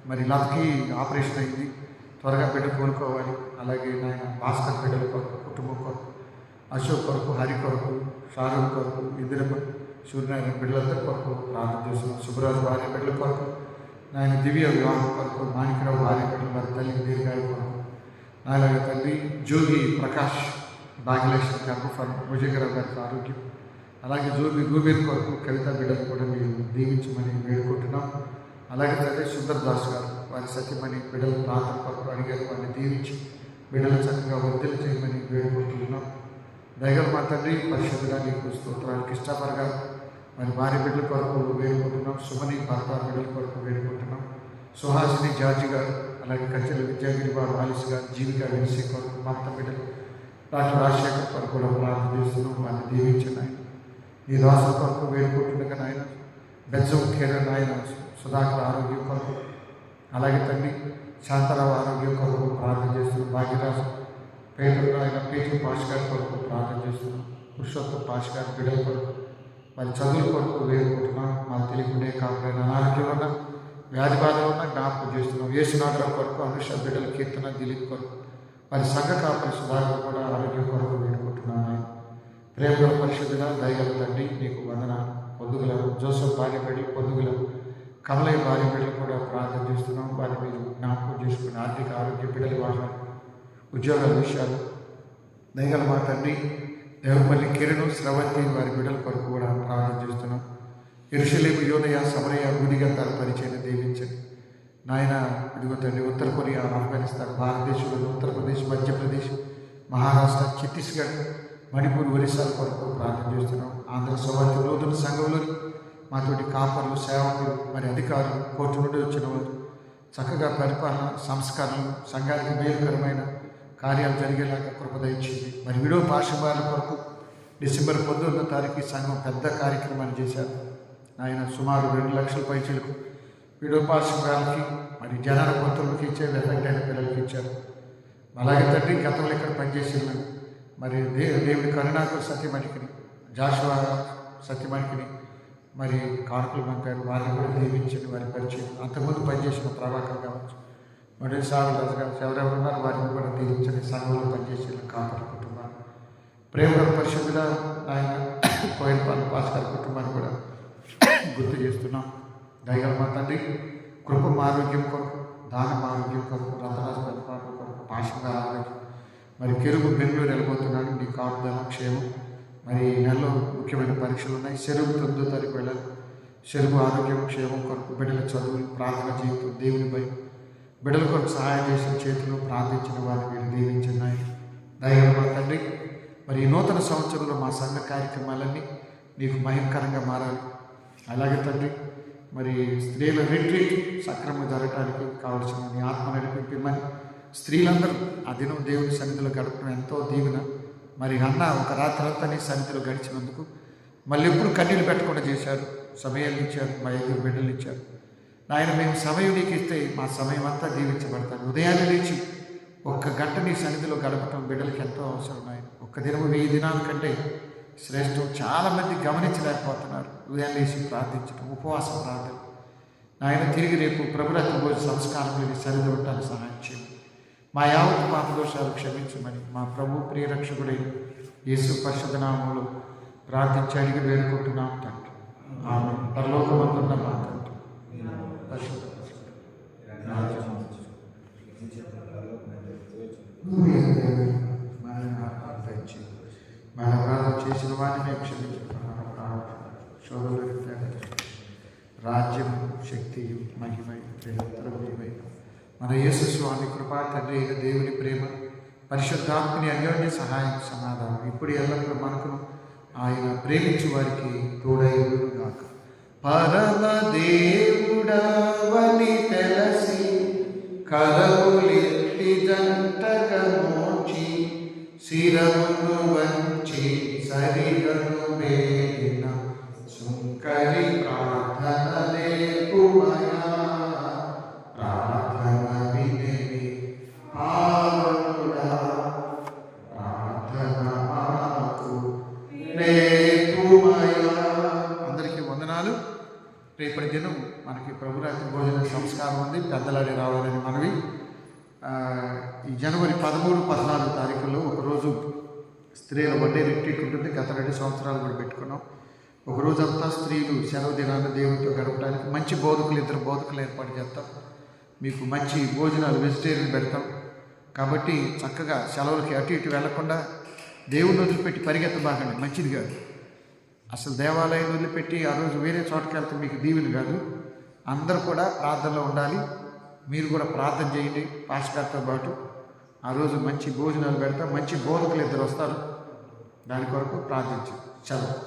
మరి లతకి ఆపరేషన్ అయింది, త్వరగా బిడ్డ కోలుకోవాలి. అలాగే నాయన భాస్కర్ బిడ్డల కొరకు కుటుంబం కొరకు అశోక్ కొరకు హరి కొరకు షారూఖ్ కొరకు ఇందిరమ్మ సూర్యనారాయణ బిడ్డలందరి కొరకు ప్రార్థన చేస్తున్నాం. సుబ్బరాజు భార్య బిడ్డల కొరకు నాయన దివ్య వివాహం కొరకు మాణికరావు భార్య బిడ్డల వారి తల్లి దీర్ఘాయు కొరకు అలాగే తండ్రి జోగి ప్రకాష్ భాగ్యలక్ష్మి గర్భఫలం భుజంగరావు గారికి ఆరోగ్యం. అలాగే జోగి రూబేన్ కొరకు కవిత బిడ్డలు కూడా మీరు దీవించమని వేడుకుంటున్నాం. అలాగే తండ్రి సుందర్ దాస్ గారు వారి సత్యమని బిడ్డల ప్రాంతం కొరకు అడిగారు, వారిని దీవించి బిడ్డలు చక్కగా వర్ధలు చేయమని వేడుకుంటున్నాం. దయగల మా తండ్రి పరిశుద్ధుడా నీకు స్తోత్రాలు. కృష్ణాపర్ గారు మరి భార్య బిడ్డల కొరకు వేడుకుంటున్నాం. సుమని భర్త బిడ్డల కొరకు వేడుకుంటున్నాం. సుహాసిని జార్జి గారు అలాగే కంచెల విద్యాగిరి బాబు ఆలిస్ గారు జీవిక వెలిసి కొరకు భర్త బిడ్డలు డాక్టర్ రాజశేఖర్ కొరకు కూడా ప్రార్థన చేస్తున్నాం. వారిని దీవించిన నీ దాసుల కొరకు వేడుకుంటుండగా నాయన బెజ్జం కేరళ ఆయన సుధాకర్ ఆరోగ్యం కొరకు అలాగే తండ్రి శాంతారావు ఆరోగ్యం కొరకు ప్రార్థన చేస్తున్నాం. భాగ్యరాజు పేదలు ఆయన పేటీ పాష్ గారి కొరకు ప్రార్థన చేస్తున్నాం. పురుషోత్తం పాష్ గారి బిడ్డల కొరకు మరి చదువుల కొరకు వేడుకుంటున్నాం. మాకు తెలియకుండా కాకపోయినా అనారోగ్యంలో ఉన్న వ్యాధి బాధలో ఉన్న జ్ఞాపకం చేస్తున్నాం. యేసునాథరావు కొరకు అనుష బిడ్డల కీర్తన దిలీప్ కొరకు మరి సంఘ కాపరి సుధాకర్ కూడా ఆరోగ్యం కొరకు వేడుకుంటున్నాను. ఆయన ప్రేమల పరిశుద్ధుల దయగల తండ్రి నీకు వందన. పొద్దుగల జోసఫ్ భార్య బిడ్డలు పొద్దుగల కమలయ్య భార్య బిడ్డలు కూడా ప్రార్థన చేస్తున్నాం. వారి మీరు జ్ఞాపకం చేసుకుని ఆర్థిక ఆరోగ్య బిడ్డల వాళ్ళ ఉద్యోగాల విషయాలు దయగల మా తండ్రి దేవపల్లి కిరణ్ శ్రవంతి వారి బిడ్డల కొరకు కూడా ప్రార్థన చేస్తున్నాం. యెరూషలేము యోదయ సమరయ గుడిగంతాల పరిచయం దీవించండి నాయన. ఇదిగో తండ్రి ఉత్తర కొరియా ఆఫ్ఘనిస్తాన్ భారతదేశంలో ఉత్తరప్రదేశ్ మధ్యప్రదేశ్ మహారాష్ట్ర ఛత్తీస్గఢ్ మణిపూర్ ఒరిస్సాల కొరకు ప్రార్థన చేస్తున్నాం. ఆంధ్ర సౌభాగ్య నూతన సంఘంలోని మాతోటి కాపర్లు సేవకులు మరి అధికారులు కోర్టు నుండి వచ్చిన వారు చక్కగా పరిపాలన సంస్కరణలు సంఘానికి మేలుకరమైన కార్యాలు జరిగేలాగా కృపదయించింది. మరి విడో పాఠశాల కొరకు డిసెంబర్ 19వ తారీఖు సంఘం పెద్ద కార్యక్రమాన్ని చేశారు. ఆయన సుమారు 2 లక్షల పైచీలకు విడో పాఠశాలకి మరి జనాల పొత్తులకు ఇచ్చే ఎఫెక్ట్ అయిన పిల్లలకి ఇచ్చారు. అలాగే తండ్రి గతంలో ఇక్కడ పనిచేసిన మరి దేవుడి కరుణాకర్ సత్యమణికిని జాషువా సత్యమణికిని మరి కానుకలు పంపారు. వారిని కూడా దీవించండి. వారి పరిచయం అంతకుముందు పనిచేసిన ప్రభాకర్ కావచ్చు మరి సాగురాజు కావచ్చు ఎవరెవరు ఉన్నారు వారిని కూడా దీవించండి. సంఘంలో పనిచేసిన కాపరి కుటుంబాన్ని ప్రేమ పరిశుద్ధుల ఆయన కోయిల్పాలెం భాస్కర్ కుటుంబాన్ని కూడా గుర్తు చేస్తున్నాం. దయగల మా తండ్రి కృపం ఆరోగ్యం కొరకు దానం ఆరోగ్యం కొరకు రతరాజు పెద్దపాటు కొరకు పాశంగా ఆరోగ్యం మరి కెరుగు బెంగళూరు వెళ్ళిపోతున్నాడు. నీ కాపుదల క్షేమం మరి నెలలో ముఖ్యమైన పరీక్షలు ఉన్నాయి. చెరువు 9వ తారీఖు వెళ్ళాలి. చెరువు ఆరోగ్యం క్షేమం కొరకు బిడ్డల చదువులు ప్రార్థన జీవితం దేవుని భయం బిడ్డల కొరకు సహాయం చేసిన చేతులు ప్రార్థించిన వారిని మీరు దీవించున్నాయి. దయగల మా తండ్రి మరి ఈ నూతన సంవత్సరంలో మా సంఘ కార్యక్రమాలన్నీ నీకు మహిమకరంగా మారాలి. అలాగే తండ్రి మరి స్త్రీల రిట్రీట్ సక్రమంగా జరగడానికి కావలసిన నీ ఆత్మ నడిపించమని స్త్రీలందరూ ఆ దినం దేవుని సన్నిధిలో గడపడం ఎంతో దీవెన. మరి అన్న ఒక రాత్రంతా నీ సన్నిధిలో గడిచినందుకు మళ్ళీ ఎప్పుడు కన్నీళ్ళు పెట్టకుండా చేశారు. సమయాలు ఇచ్చారు, మా 5 బిడ్డలు ఇచ్చారు. నాయన మేము సమయం నీకు ఇస్తే మా సమయం అంతా దీవించబడతాను. ఉదయాన్నే లేచి 1 గంట నీ సన్నిధిలో గడపటం బిడ్డలకి ఎంతో అవసరం. నాయన ఒక్క దినము 1000 దినాల కంటే శ్రేష్టం. చాలామంది గమనించలేకపోతున్నారు. ఉదయం లేచి ప్రార్థించడం ఉపవాస ప్రార్థన నాయన తిరిగి రేపు ప్రభుత్వ భోజ సంస్కారంలో నీ సన్నిధి ఉండడానికి సహాయం చేయండి. మా యావత్ పాపదోషాలు క్షమించమని మా ప్రభు ప్రియరక్షకుడైన యేసు పరిశుద్ధ నామములో ప్రార్థించి అడిగి వేడుకుంటున్నాం తండ్రి. ఆమె పరలోకమందున్న మా తండ్రి పరిశుద్ధ చేసిన వారిని మేము క్షమించుకున్నాము. శోధనలోకి తేలేదు. రాజ్యం, శక్తి, మహిమ నిరంతరం నీవై. మన యేసు స్వామి కృప, తండ్రి అయిన దేవుని ప్రేమ, పరిశుద్ధాత్మని అన్యోన్య సహాయం, సమాధానం ఇప్పుడు ఎల్లప్పుడూ మనకు ఆయన ప్రేమించు వారికి తోడైగాక. పరమ దేవుడవని తెలసి కరవులెత్తి జంటగా మోచి శిరమును వంచి సరిగను వేడిన సుంకరి ప్రార్థన లేకుమయా. ప్రార్థన వినేవి పావనుడా, ప్రార్థన మాకు లేకుమయా. అందరికీ వందనాలు. రేపటి దినం మనకి ప్రభురాత్రి భోజన సంస్కారం ఉంది, పెద్దలాడి రావాలని మనవి. ఈ జనవరి 13, 14 తారీఖుల్లో ఒకరోజు స్త్రీల వడ్డీ రిట్రీట్ ఉంటుంది. గత 2 సంవత్సరాలు కూడా పెట్టుకున్నాం. ఒకరోజంతా స్త్రీలు సెలవు దినాన్ని దేవునితో గడపడానికి మంచి బోధకులు, 2 బోధకులు ఏర్పాటు చేస్తాం. మీకు మంచి భోజనాలు, వెజిటేరియన్ పెడతాం. కాబట్టి చక్కగా సెలవులకి అటు ఇటు వెళ్లకుండా దేవుడిని వదిలిపెట్టి పరిగెత్తబాకండి, మంచిది కాదు. అసలు దేవాలయం వదిలిపెట్టి ఆ రోజు వేరే చోటకి వెళ్తే మీకు దీవెన కాదు. అందరూ కూడా ప్రార్థనలో ఉండాలి. మీరు కూడా ప్రార్థన చేయండి పాస్టర్తో పాటు. ఆ రోజు మంచి భోజనాలు పెడతాం, మంచి బోధకులు 2 వస్తారు. దాని కొరకు ప్రార్థించు. సెలవు.